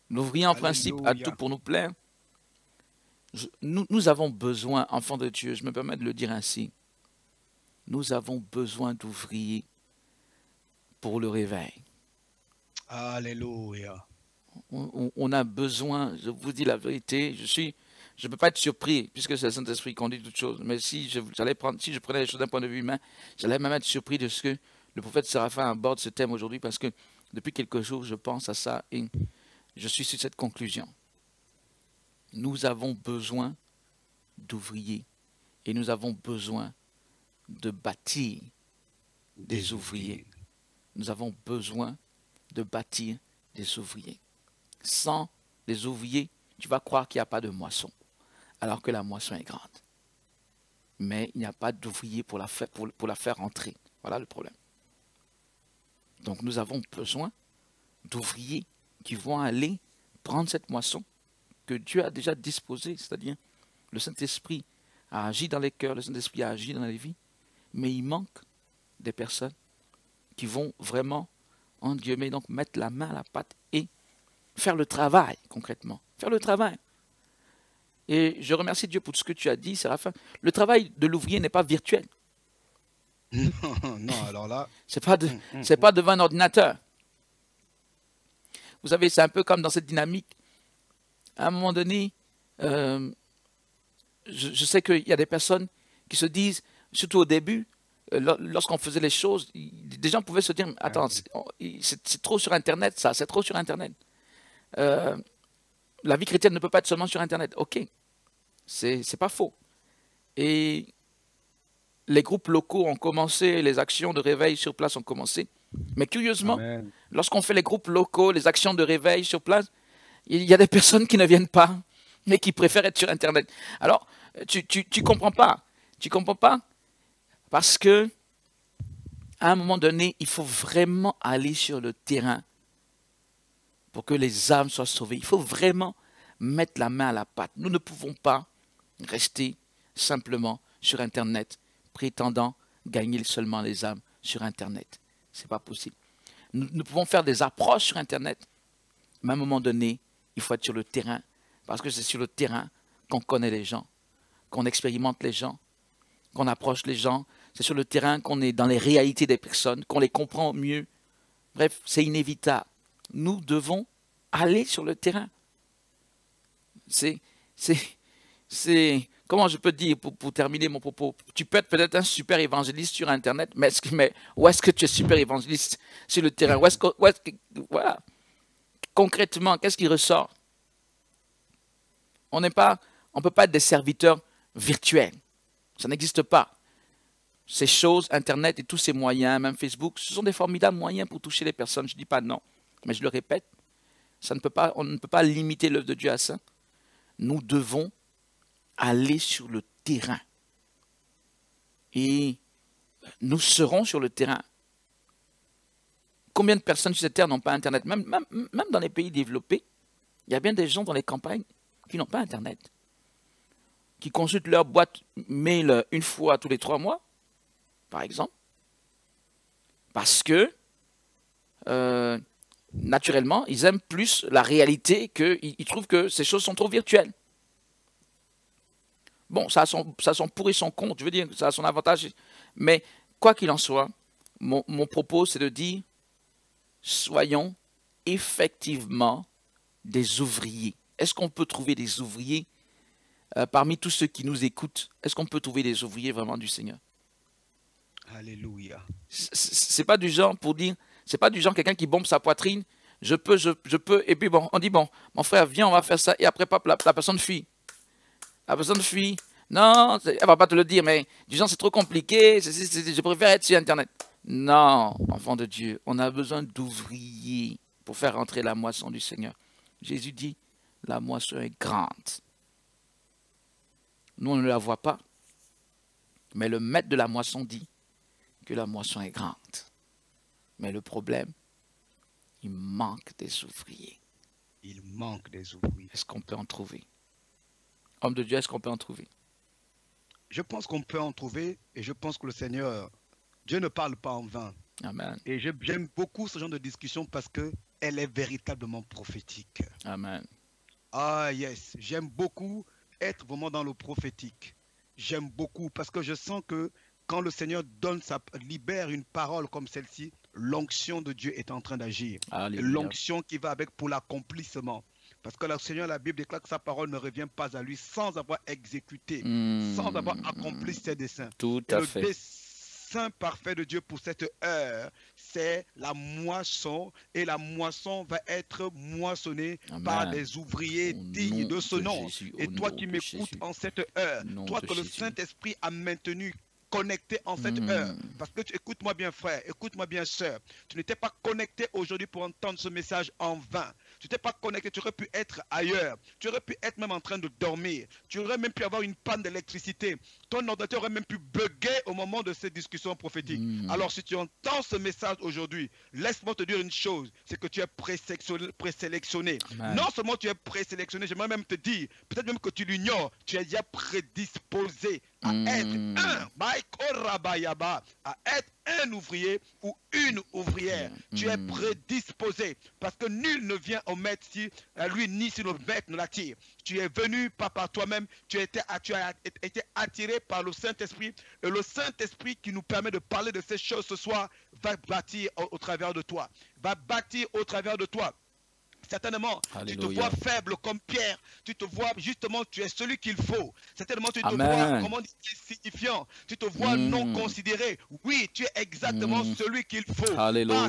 L'ouvrier en principe a tout pour nous plaire. Nous avons besoin, enfants de Dieu, je me permets de le dire ainsi, nous avons besoin d'ouvriers pour le réveil. Alléluia. On a besoin, je vous dis la vérité, je ne peux pas être surpris, puisque c'est le Saint-Esprit qui conduit toutes choses, mais si je prenais les choses d'un point de vue humain, j'allais même être surpris de ce que le prophète Séraphin aborde ce thème aujourd'hui, parce que depuis quelques jours, je pense à ça et je suis sur cette conclusion. Nous avons besoin d'ouvriers et nous avons besoin de bâtir des ouvriers. Nous avons besoin de bâtir des ouvriers. Sans les ouvriers, tu vas croire qu'il n'y a pas de moisson, alors que la moisson est grande. Mais il n'y a pas d'ouvriers pour la faire entrer. Voilà le problème. Donc nous avons besoin d'ouvriers qui vont aller prendre cette moisson que Dieu a déjà disposée, c'est-à-dire le Saint-Esprit a agi dans les cœurs, le Saint-Esprit a agi dans les vies, mais il manque des personnes qui vont vraiment, en guillemets, donc mettre la main à la pâte et faire le travail concrètement, faire le travail. Et je remercie Dieu pour tout ce que tu as dit, Séraphin. Le travail de l'ouvrier n'est pas virtuel. Non, alors là... C'est pas devant un ordinateur. Vous savez, c'est un peu comme dans cette dynamique. À un moment donné, je sais qu'il y a des personnes qui se disent, surtout au début, lorsqu'on faisait les choses, des gens pouvaient se dire, attends, c'est trop sur Internet, ça, c'est trop sur Internet. euh, la vie chrétienne ne peut pas être seulement sur Internet. Ok, c'est pas faux. Et les groupes locaux ont commencé, les actions de réveil sur place ont commencé. Mais curieusement, Amen. lorsqu'on fait les groupes locaux, les actions de réveil sur place, il y a des personnes qui ne viennent pas, mais qui préfèrent être sur Internet. Alors, tu comprends pas. Tu comprends pas parce que à un moment donné, il faut vraiment aller sur le terrain pour que les âmes soient sauvées. Il faut vraiment mettre la main à la pâte. Nous ne pouvons pas rester simplement sur Internet, prétendant gagner seulement les âmes sur Internet. Ce n'est pas possible. Nous pouvons faire des approches sur Internet, mais à un moment donné, il faut être sur le terrain, parce que c'est sur le terrain qu'on connaît les gens, qu'on expérimente les gens, qu'on approche les gens. C'est sur le terrain qu'on est dans les réalités des personnes, qu'on les comprend mieux. Bref, c'est inévitable. Nous devons aller sur le terrain. C'est, comment je peux dire pour terminer mon propos? Tu peux être peut-être un super évangéliste sur Internet, mais où est-ce que tu es super évangéliste sur le terrain? Voilà. Concrètement, qu'est-ce qui ressort? On ne peut pas être des serviteurs virtuels. Ça n'existe pas. Ces choses, Internet et tous ces moyens, même Facebook, ce sont des formidables moyens pour toucher les personnes. Je ne dis pas non, mais je le répète, on ne peut pas limiter l'œuvre de Dieu à ça. Nous devons aller sur le terrain. Et nous serons sur le terrain. Combien de personnes sur cette terre n'ont pas Internet? Même dans les pays développés, il y a bien des gens dans les campagnes qui n'ont pas Internet, qui consultent leur boîte mail une fois tous les 3 mois, par exemple, parce que, naturellement, ils aiment plus la réalité qu'ils trouvent que ces choses sont trop virtuelles. Bon, ça a son pour et son contre, je veux dire, ça a son avantage, mais quoi qu'il en soit, mon propos, c'est de dire, soyons effectivement des ouvriers. Est-ce qu'on peut trouver des ouvriers parmi tous ceux qui nous écoutent? Est-ce qu'on peut trouver des ouvriers vraiment du Seigneur? Alléluia. C'est pas du genre pour dire, c'est pas du genre quelqu'un qui bombe sa poitrine, je peux, et puis bon, on dit bon, mon frère, viens, on va faire ça, et après, la personne fuit. La personne fuit. Non, elle va pas te le dire, mais du genre, c'est trop compliqué, je préfère être sur Internet. Non, enfant de Dieu, on a besoin d'ouvriers pour faire entrer la moisson du Seigneur. Jésus dit, la moisson est grande. Nous, on ne la voit pas, mais le maître de la moisson dit que la moisson est grande. Mais le problème, il manque des ouvriers. Il manque des ouvriers. Est-ce qu'on peut en trouver? Homme de Dieu, est-ce qu'on peut en trouver? Je pense qu'on peut en trouver et je pense que le Seigneur, Dieu ne parle pas en vain. Amen. Et j'aime beaucoup ce genre de discussion parce qu'elle est véritablement prophétique. Amen. Ah yes, j'aime beaucoup être vraiment dans le prophétique. J'aime beaucoup parce que je sens que quand le Seigneur libère une parole comme celle-ci, l'onction de Dieu est en train d'agir. L'onction qui va avec pour l'accomplissement. Parce que le Seigneur, la Bible déclare que sa parole ne revient pas à lui sans avoir exécuté, sans avoir accompli ses desseins. Tout à fait. Le dessein parfait de Dieu pour cette heure, c'est la moisson. Et la moisson va être moissonnée par des ouvriers dignes de ce nom. Et toi qui m'écoutes en cette heure, toi que le Saint-Esprit a maintenu connecté en cette heure. Parce que écoute-moi bien frère, écoute-moi bien sœur. Tu n'étais pas connecté aujourd'hui pour entendre ce message en vain. Tu n'étais pas connecté, tu aurais pu être ailleurs. Tu aurais pu être même en train de dormir. Tu aurais même pu avoir une panne d'électricité. Ton ordinateur aurait même pu bugger au moment de ces discussions prophétiques. Alors si tu entends ce message aujourd'hui, laisse-moi te dire une chose, c'est que tu es présélectionné. Non seulement tu es présélectionné, j'aimerais même te dire, peut-être même que tu l'ignores, tu es déjà prédisposé à être un ouvrier ou une ouvrière. Tu es prédisposé parce que nul ne vient au maître si lui ni si le maître ne l'attire. Tu es venu pas par toi-même, tu as été attiré par le Saint-Esprit et le Saint-Esprit qui nous permet de parler de ces choses ce soir va bâtir au travers de toi. Va bâtir au travers de toi. Certainement, tu te vois faible comme Pierre. Tu te vois, justement, tu es celui qu'il faut. Certainement, tu te vois, comment dire, insignifiant. Tu te vois non considéré. Oui, tu es exactement celui qu'il faut. Alléluia.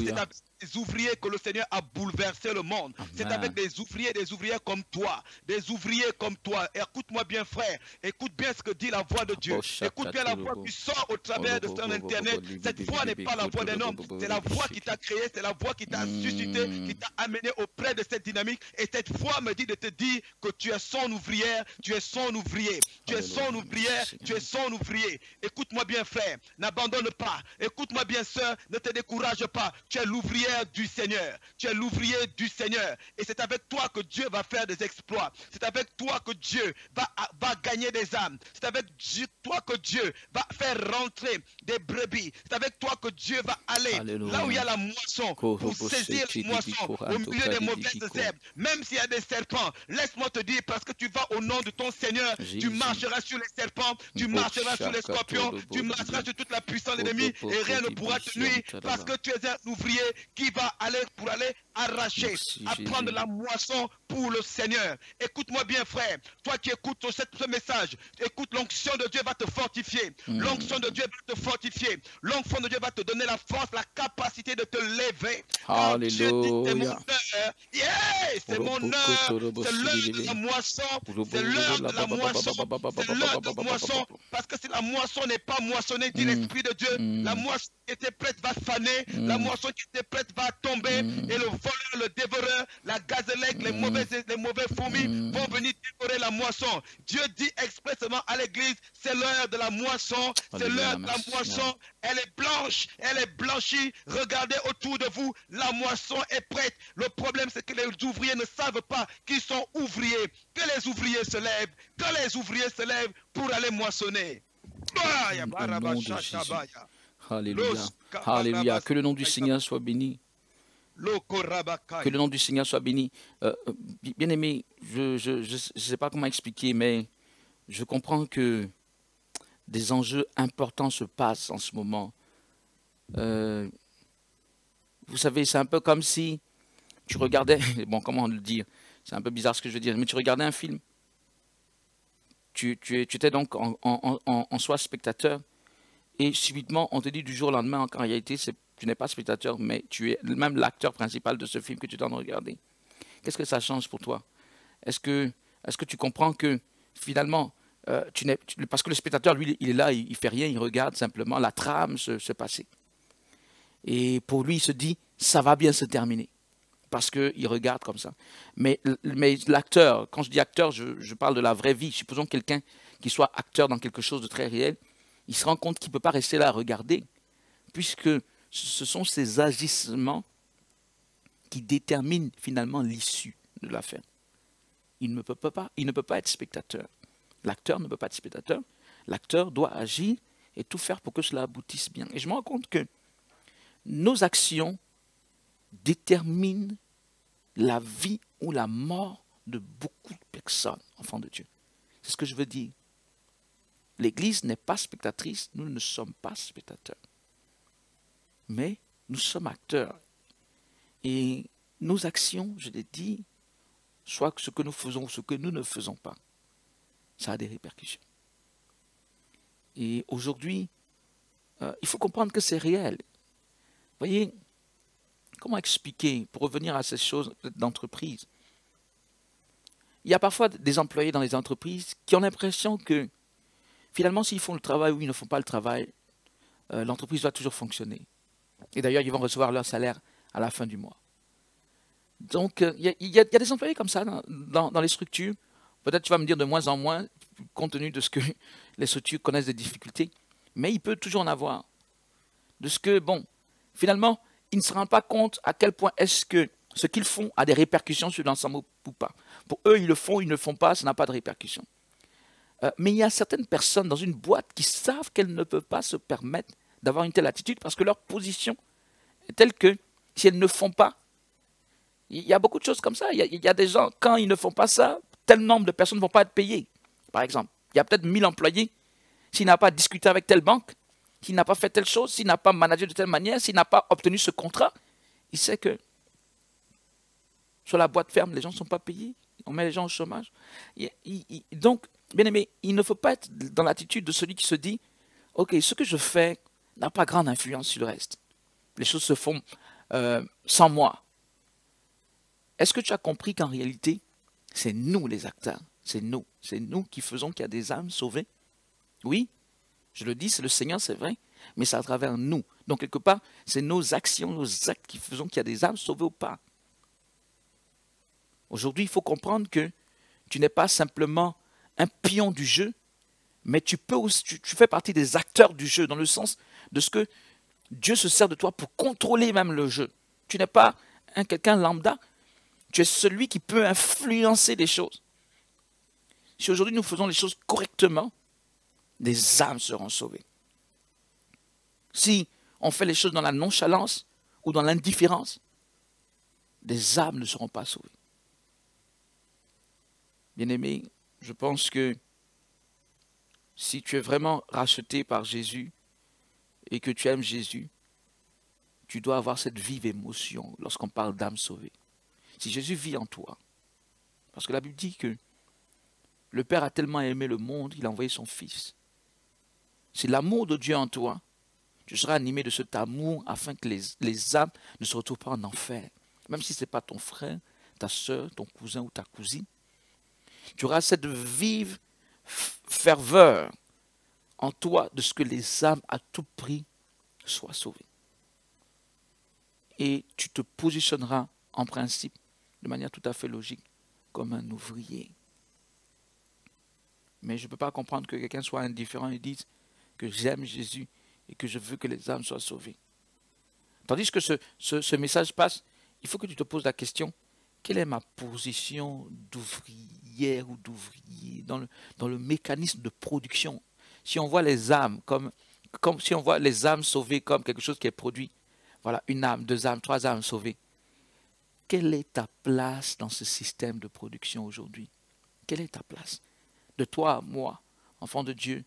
des ouvriers que le Seigneur a bouleversé le monde. C'est avec Amen. des ouvriers comme toi, des ouvriers comme toi. Écoute-moi bien, frère. Écoute bien ce que dit la voix de Dieu. Écoute bien la voix qui sort au travers de son internet. Cette voix n'est pas la voix d'un homme, c'est la voix qui t'a créé, c'est la voix qui t'a suscité, qui t'a amené auprès de cette dynamique. Et cette voix me dit de te dire que tu es son ouvrière, tu es son ouvrier, tu es son ouvrière, tu es son ouvrier. Écoute-moi bien, frère, n'abandonne pas. Écoute-moi bien, sœur, ne te décourage pas. Tu es l'ouvrière du Seigneur. Tu es l'ouvrier du Seigneur. Et c'est avec toi que Dieu va faire des exploits. C'est avec toi que Dieu va gagner des âmes. C'est avec toi que Dieu va faire rentrer des brebis. C'est avec toi que Dieu va aller là où il y a la moisson pour saisir la moisson au milieu des mauvaises herbes. Même s'il y a des serpents, laisse-moi te dire, parce que tu vas au nom de ton Seigneur, tu marcheras sur les serpents, tu marcheras sur les scorpions, tu marcheras sur toute la puissance de l'ennemi et rien ne pourra te nuire parce que tu es un ouvrier qui va aller pour aller arracher, prendre la moisson pour le Seigneur. Écoute-moi bien, frère, toi qui écoutes ce message, écoute, l'onction de Dieu va te fortifier, l'onction de Dieu va te fortifier, l'onction de Dieu va te donner la force, la capacité de te lever. Quand Dieu dit c'est mon heure, c'est mon heure, c'est l'heure de la moisson, c'est l'heure de la moisson, c'est l'heure de la moisson, parce que si la moisson n'est pas moissonnée, dit l'Esprit de Dieu, la moisson qui était prête va faner, la moisson qui était prête va tomber, et le voleur, le dévoreur, la gazélec, les mauvais fourmis vont venir dévorer la moisson. Dieu dit expressément à l'église, c'est l'heure de la moisson, c'est l'heure de la moisson, elle est blanche, elle est blanchie, regardez autour de vous, la moisson est prête. Le problème c'est que les ouvriers ne savent pas qu'ils sont ouvriers, que les ouvriers se lèvent, que les ouvriers se lèvent pour aller moissonner. Au nom de Jésus. Alléluia. Alléluia. Que le nom du Seigneur soit béni. Que le nom du Seigneur soit béni. Bien-aimé, je ne sais pas comment expliquer, mais je comprends que des enjeux importants se passent en ce moment. Vous savez, c'est un peu comme si tu regardais, bon, comment le dire, c'est un peu bizarre ce que je veux dire, mais tu regardais un film. Tu étais donc en soi spectateur, et subitement, on te dit du jour au lendemain qu'en réalité, tu n'es pas spectateur, mais tu es même l'acteur principal de ce film que tu es en train de regarder. Qu'est-ce que ça change pour toi? Est-ce que tu comprends que finalement, parce que le spectateur, lui, il est là, il ne fait rien, il regarde simplement la trame se passer. Et pour lui, il se dit, ça va bien se terminer. Parce qu'il regarde comme ça. Mais l'acteur, quand je dis acteur, je parle de la vraie vie. Supposons quelqu'un qui soit acteur dans quelque chose de très réel, il se rend compte qu'il ne peut pas rester là à regarder, puisque ce sont ses agissements qui déterminent finalement l'issue de l'affaire. Il ne peut pas être spectateur. L'acteur ne peut pas être spectateur. L'acteur doit agir et tout faire pour que cela aboutisse bien. Et je me rends compte que nos actions déterminent la vie ou la mort de beaucoup de personnes, enfants de Dieu. C'est ce que je veux dire. L'Église n'est pas spectatrice, nous ne sommes pas spectateurs. Mais nous sommes acteurs. Et nos actions, je l'ai dit, soit ce que nous faisons ou ce que nous ne faisons pas, ça a des répercussions. Et aujourd'hui, il faut comprendre que c'est réel. Vous voyez, comment expliquer, pour revenir à ces choses d'entreprise, il y a parfois des employés dans les entreprises qui ont l'impression que finalement, s'ils font le travail ou ils ne font pas le travail, l'entreprise doit toujours fonctionner. Et d'ailleurs, ils vont recevoir leur salaire à la fin du mois. Donc, il y a des employés comme ça dans les structures. Peut-être tu vas me dire de moins en moins, compte tenu de ce que les structures connaissent des difficultés. Mais il peut toujours en avoir. De ce que, bon, finalement, ils ne se rendent pas compte à quel point est-ce que ce qu'ils font a des répercussions sur l'ensemble ou pas. Pour eux, ils le font, ils ne le font pas, ça n'a pas de répercussions. Mais il y a certaines personnes dans une boîte qui savent qu'elles ne peuvent pas se permettre d'avoir une telle attitude parce que leur position est telle que si elles ne font pas, il y a beaucoup de choses comme ça. Il y a des gens, quand ils ne font pas ça, tel nombre de personnes ne vont pas être payées. Par exemple, il y a peut-être 1000 employés. S'il n'a pas discuté avec telle banque, s'il n'a pas fait telle chose, s'il n'a pas managé de telle manière, s'il n'a pas obtenu ce contrat, il sait que sur la boîte ferme, les gens ne sont pas payés. On met les gens au chômage. Donc, bien aimé, il ne faut pas être dans l'attitude de celui qui se dit « Ok, ce que je fais n'a pas grande influence sur le reste. Les choses se font sans moi. Est-ce que tu as compris qu'en réalité, c'est nous les acteurs? C'est nous qui faisons qu'il y a des âmes sauvées? Oui, je le dis, c'est le Seigneur, c'est vrai, mais c'est à travers nous. Donc, quelque part, c'est nos actions, nos actes qui faisons qu'il y a des âmes sauvées ou pas. Aujourd'hui, il faut comprendre que tu n'es pas simplement un pion du jeu, mais tu fais partie des acteurs du jeu, dans le sens de ce que Dieu se sert de toi pour contrôler même le jeu. Tu n'es pas quelqu'un lambda, tu es celui qui peut influencer les choses. Si aujourd'hui nous faisons les choses correctement, des âmes seront sauvées. Si on fait les choses dans la nonchalance ou dans l'indifférence, des âmes ne seront pas sauvées. Bien-aimé, je pense que si tu es vraiment racheté par Jésus et que tu aimes Jésus, tu dois avoir cette vive émotion lorsqu'on parle d'âme sauvée. Si Jésus vit en toi, parce que la Bible dit que le Père a tellement aimé le monde, il a envoyé son Fils. C'est l'amour de Dieu en toi. Tu seras animé de cet amour afin que les âmes ne se retrouvent pas en enfer. Même si ce n'est pas ton frère, ta soeur, ton cousin ou ta cousine. Tu auras cette vive ferveur en toi de ce que les âmes à tout prix soient sauvées. Et tu te positionneras en principe, de manière tout à fait logique, comme un ouvrier. Mais je ne peux pas comprendre que quelqu'un soit indifférent et dise que j'aime Jésus et que je veux que les âmes soient sauvées. Tandis que ce message passe, il faut que tu te poses la question, quelle est ma position d'ouvrière ou d'ouvrier dans le mécanisme de production? Si on voit les âmes si on voit les âmes sauvées comme quelque chose qui est produit, voilà, une âme, 2 âmes, 3 âmes sauvées. Quelle est ta place dans ce système de production aujourd'hui? Quelle est ta place? De toi à moi, enfant de Dieu,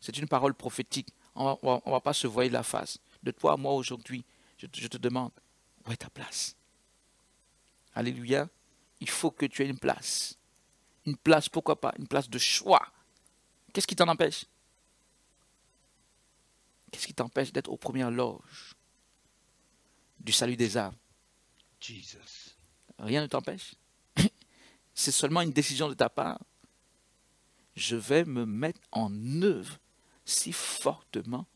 c'est une parole prophétique. On ne va pas se voiler la face. De toi à moi aujourd'hui, je te demande, où est ta place? Alléluia. Il faut que tu aies une place. Une place, pourquoi pas? Une place de choix. Qu'est-ce qui t'en empêche? Qu'est-ce qui t'empêche d'être aux premières loges du salut des âmes? Jesus. Rien ne t'empêche. C'est seulement une décision de ta part. Je vais me mettre en œuvre si fortement,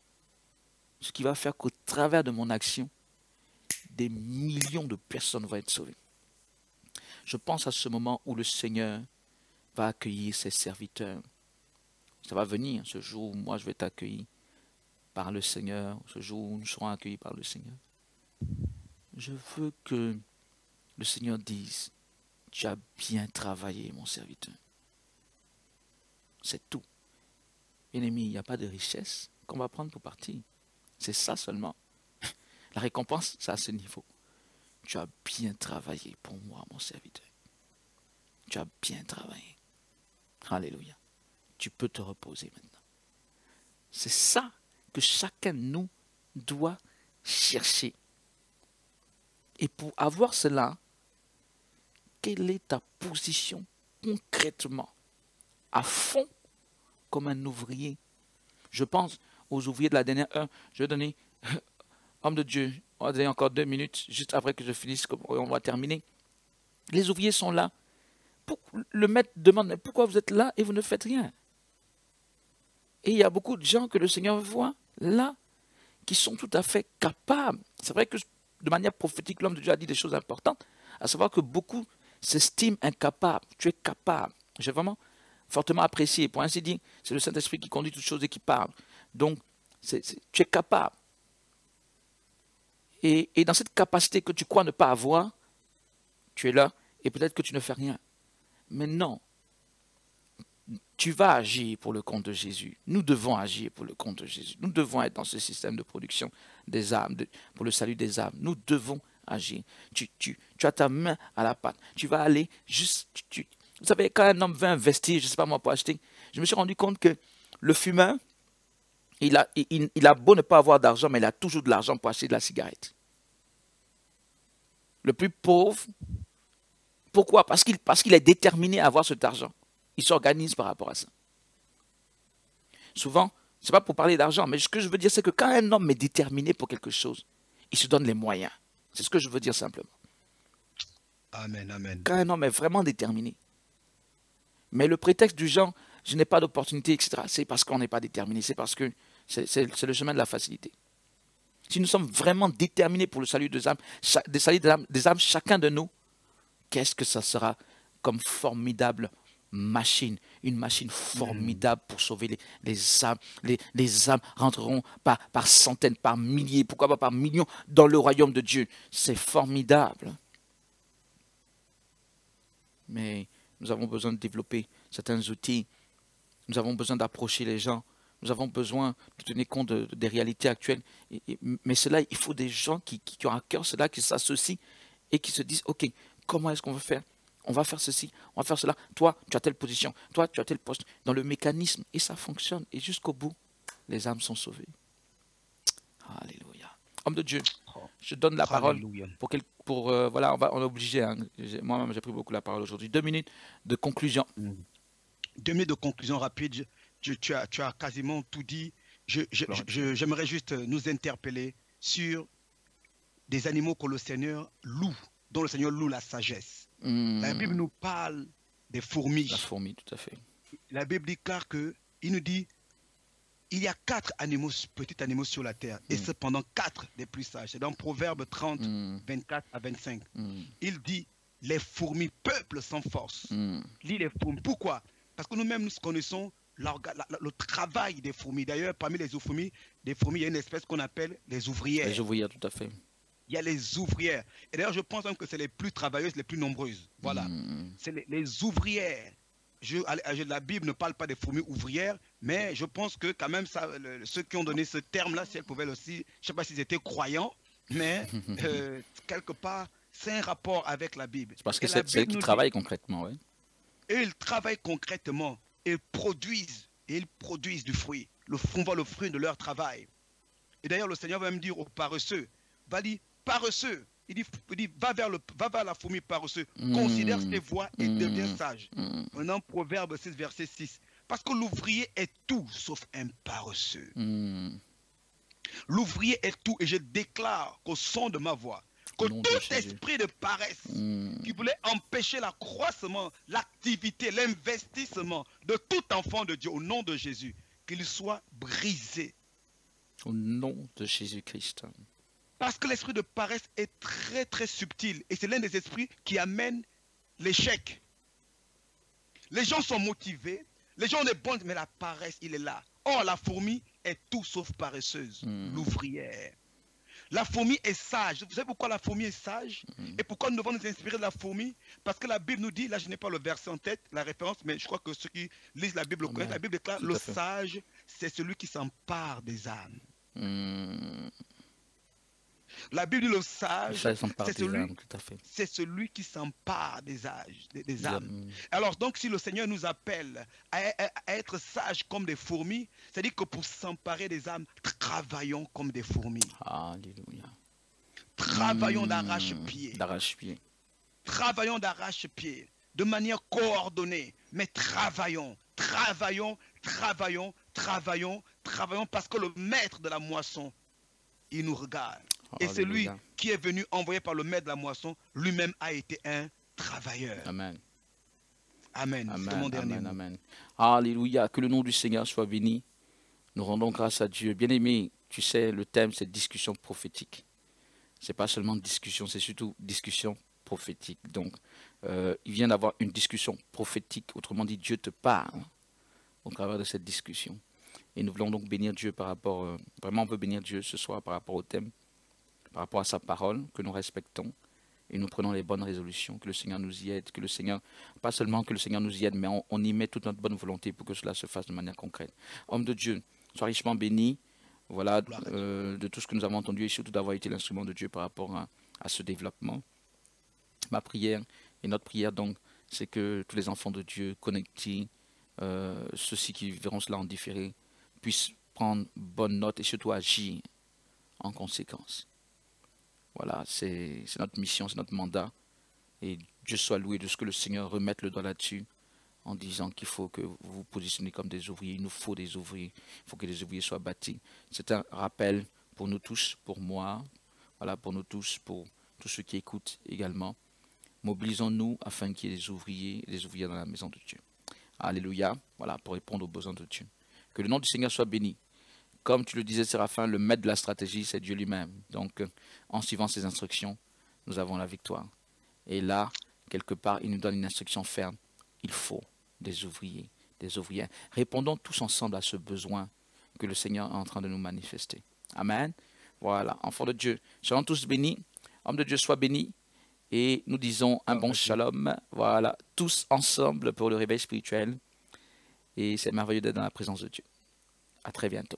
ce qui va faire qu'au travers de mon action, des millions de personnes vont être sauvées. Je pense à ce moment où le Seigneur va accueillir ses serviteurs. Ça va venir, ce jour où moi je vais être accueilli par le Seigneur, ce jour où nous serons accueillis par le Seigneur. Je veux que le Seigneur dise, tu as bien travaillé, mon serviteur. C'est tout. Bien-aimé, il n'y a pas de richesse qu'on va prendre pour partir. C'est ça seulement. La récompense, c'est à ce niveau. Tu as bien travaillé pour moi, mon serviteur. Tu as bien travaillé. Alléluia. Tu peux te reposer maintenant. C'est ça que chacun de nous doit chercher. Et pour avoir cela, quelle est ta position concrètement, à fond, comme un ouvrier? Je pense aux ouvriers de la dernière heure. Je vais donner, homme de Dieu, on va donner encore 2 minutes, juste après que je finisse, on va terminer. Les ouvriers sont là. Le maître demande, mais pourquoi vous êtes là et vous ne faites rien? Et il y a beaucoup de gens que le Seigneur voit là, qui sont tout à fait capables. C'est vrai que de manière prophétique, l'homme de Dieu a dit des choses importantes, à savoir que beaucoup s'estiment incapables. Tu es capable. J'ai vraiment fortement apprécié. Pour ainsi dire, c'est le Saint-Esprit qui conduit toutes choses et qui parle. Donc, tu es capable. Et dans cette capacité que tu crois ne pas avoir, tu es là et peut-être que tu ne fais rien. Mais non. Tu vas agir pour le compte de Jésus. Nous devons agir pour le compte de Jésus. Nous devons être dans ce système de production des âmes, pour le salut des âmes. Nous devons agir. Tu as ta main à la pâte. Tu vas aller juste... Vous savez, quand un homme veut investir, je ne sais pas moi, pour acheter, je me suis rendu compte que le fumeur, il a beau ne pas avoir d'argent, mais il a toujours de l'argent pour acheter de la cigarette. Le plus pauvre, pourquoi? Parce qu'il est déterminé à avoir cet argent. Il s'organise par rapport à ça. Souvent, ce n'est pas pour parler d'argent, mais ce que je veux dire, c'est que quand un homme est déterminé pour quelque chose, il se donne les moyens. C'est ce que je veux dire simplement. Amen, amen. Quand un homme est vraiment déterminé, mais le prétexte du genre, je n'ai pas d'opportunité, etc., c'est parce qu'on n'est pas déterminé, c'est parce que c'est le chemin de la facilité. Si nous sommes vraiment déterminés pour le salut des âmes, des âmes, chacun de nous, qu'est-ce que ça sera comme formidable machine, une machine formidable pour sauver les âmes. Les âmes rentreront par centaines, par milliers, pourquoi pas par millions dans le royaume de Dieu. C'est formidable. Mais nous avons besoin de développer certains outils. Nous avons besoin d'approcher les gens. Nous avons besoin de tenir compte des réalités actuelles. Mais cela, il faut des gens qui ont à cœur cela, qui s'associent et qui se disent, OK, comment est-ce qu'on va faire? On va faire ceci, on va faire cela. Toi, tu as telle position. Toi, tu as tel poste. Dans le mécanisme. Et ça fonctionne. Et jusqu'au bout, les âmes sont sauvées. Alléluia. Homme de Dieu, je donne la parole voilà, on est obligé. Hein. Moi-même, j'ai pris beaucoup la parole aujourd'hui. 2 minutes de conclusion. 2 minutes de conclusion rapide. Tu as quasiment tout dit. J'aimerais juste nous interpeller sur des animaux que le Seigneur loue, dont le Seigneur loue la sagesse. La Bible nous parle des fourmis. La fourmi, tout à fait. La Bible déclare que, il nous dit, il y a 4 animaux, petits animaux sur la terre, et cependant 4 des plus sages. C'est dans Proverbe 30, 24 à 25. Il dit, les fourmis peuplent sans force. Lis les fourmis. Pourquoi? Parce que nous-mêmes, nous connaissons le travail des fourmis. D'ailleurs, parmi les fourmis, il y a une espèce qu'on appelle les ouvrières. Les ouvrières, tout à fait. Il y a les ouvrières. Et d'ailleurs, je pense même que c'est les plus travailleuses, les plus nombreuses. Voilà. C'est les ouvrières. La Bible ne parle pas des fourmis ouvrières, mais je pense que quand même, ceux qui ont donné ce terme-là, si elles pouvaient aussi, je ne sais pas s'ils étaient croyants, mais quelque part, c'est un rapport avec la Bible. C'est parce que c'est elles qui travaillent concrètement, oui. Et ils travaillent concrètement, ils produisent du fruit. On voit le fruit de leur travail. Et d'ailleurs, le Seigneur va même dire aux paresseux, va dire, paresseux, il dit va vers la fourmi paresseux, considère ses voies et deviens sage. Maintenant, Proverbe 6, verset 6. Parce que l'ouvrier est tout sauf un paresseux. L'ouvrier est tout, et je déclare qu'au son de ma voix, que tout esprit de paresse qui voulait empêcher l'accroissement, l'activité, l'investissement de tout enfant de Dieu, au nom de Jésus, qu'il soit brisé. Au nom de Jésus-Christ. Parce que l'esprit de paresse est très très subtil, et c'est l'un des esprits qui amène l'échec. Les gens sont motivés, les gens ont des bonnes, mais la paresse, il est là. Or, la fourmi est tout sauf paresseuse, l'ouvrière. La fourmi est sage. Vous savez pourquoi la fourmi est sage? Et pourquoi nous devons nous inspirer de la fourmi? Parce que la Bible nous dit, là je n'ai pas le verset en tête, la référence, mais je crois que ceux qui lisent la Bible connaissent. La Bible déclare, le sage, c'est celui qui s'empare des âmes. La Bible dit le sage, c'est celui qui s'empare des âmes. Alors donc si le Seigneur nous appelle à être sages comme des fourmis, c'est-à-dire que pour s'emparer des âmes, travaillons comme des fourmis. Alléluia. Travaillons d'arrache-pied. Travaillons d'arrache-pied, de manière coordonnée, mais travaillons, parce que le maître de la moisson, il nous regarde. Et celui qui est venu envoyé par le maître de la moisson, lui-même a été un travailleur. Amen. Amen. Amen. Alléluia. Que le nom du Seigneur soit béni. Nous rendons grâce à Dieu. Bien-aimé, tu sais, le thème, c'est discussion prophétique. Ce n'est pas seulement discussion, c'est surtout discussion prophétique. Donc, il vient d'avoir une discussion prophétique. Autrement dit, Dieu te parle au travers de cette discussion. Et nous voulons donc bénir Dieu par rapport, vraiment on veut bénir Dieu ce soir par rapport au thème, par rapport à sa parole, que nous respectons et nous prenons les bonnes résolutions, que le Seigneur nous y aide, que le Seigneur, pas seulement que le Seigneur nous y aide, mais on y met toute notre bonne volonté pour que cela se fasse de manière concrète. Homme de Dieu, sois richement béni, voilà, de tout ce que nous avons entendu et surtout d'avoir été l'instrument de Dieu par rapport à ce développement. Ma prière et notre prière donc, c'est que tous les enfants de Dieu connectés, ceux-ci qui verront cela en différé, puissent prendre bonne note et surtout agir en conséquence. Voilà, c'est notre mission, c'est notre mandat. Et Dieu soit loué de ce que le Seigneur remette le doigt là-dessus en disant qu'il faut que vous vous positionnez comme des ouvriers. Il nous faut des ouvriers. Il faut que les ouvriers soient bâtis. C'est un rappel pour nous tous, pour moi, voilà, pour nous tous, pour tous ceux qui écoutent également. Mobilisons-nous afin qu'il y ait des ouvriers dans la maison de Dieu. Alléluia. Voilà, pour répondre aux besoins de Dieu. Que le nom du Seigneur soit béni. Comme tu le disais, Séraphin, le maître de la stratégie, c'est Dieu lui-même. Donc, en suivant ses instructions, nous avons la victoire. Et là, quelque part, il nous donne une instruction ferme. Il faut des ouvriers, des ouvrières. Répondons tous ensemble à ce besoin que le Seigneur est en train de nous manifester. Amen. Voilà, enfants de Dieu, soyons tous bénis. Hommes de Dieu, sois bénis. Et nous disons un bon shalom. Voilà, tous ensemble pour le réveil spirituel. Et c'est merveilleux d'être dans la présence de Dieu. À très bientôt.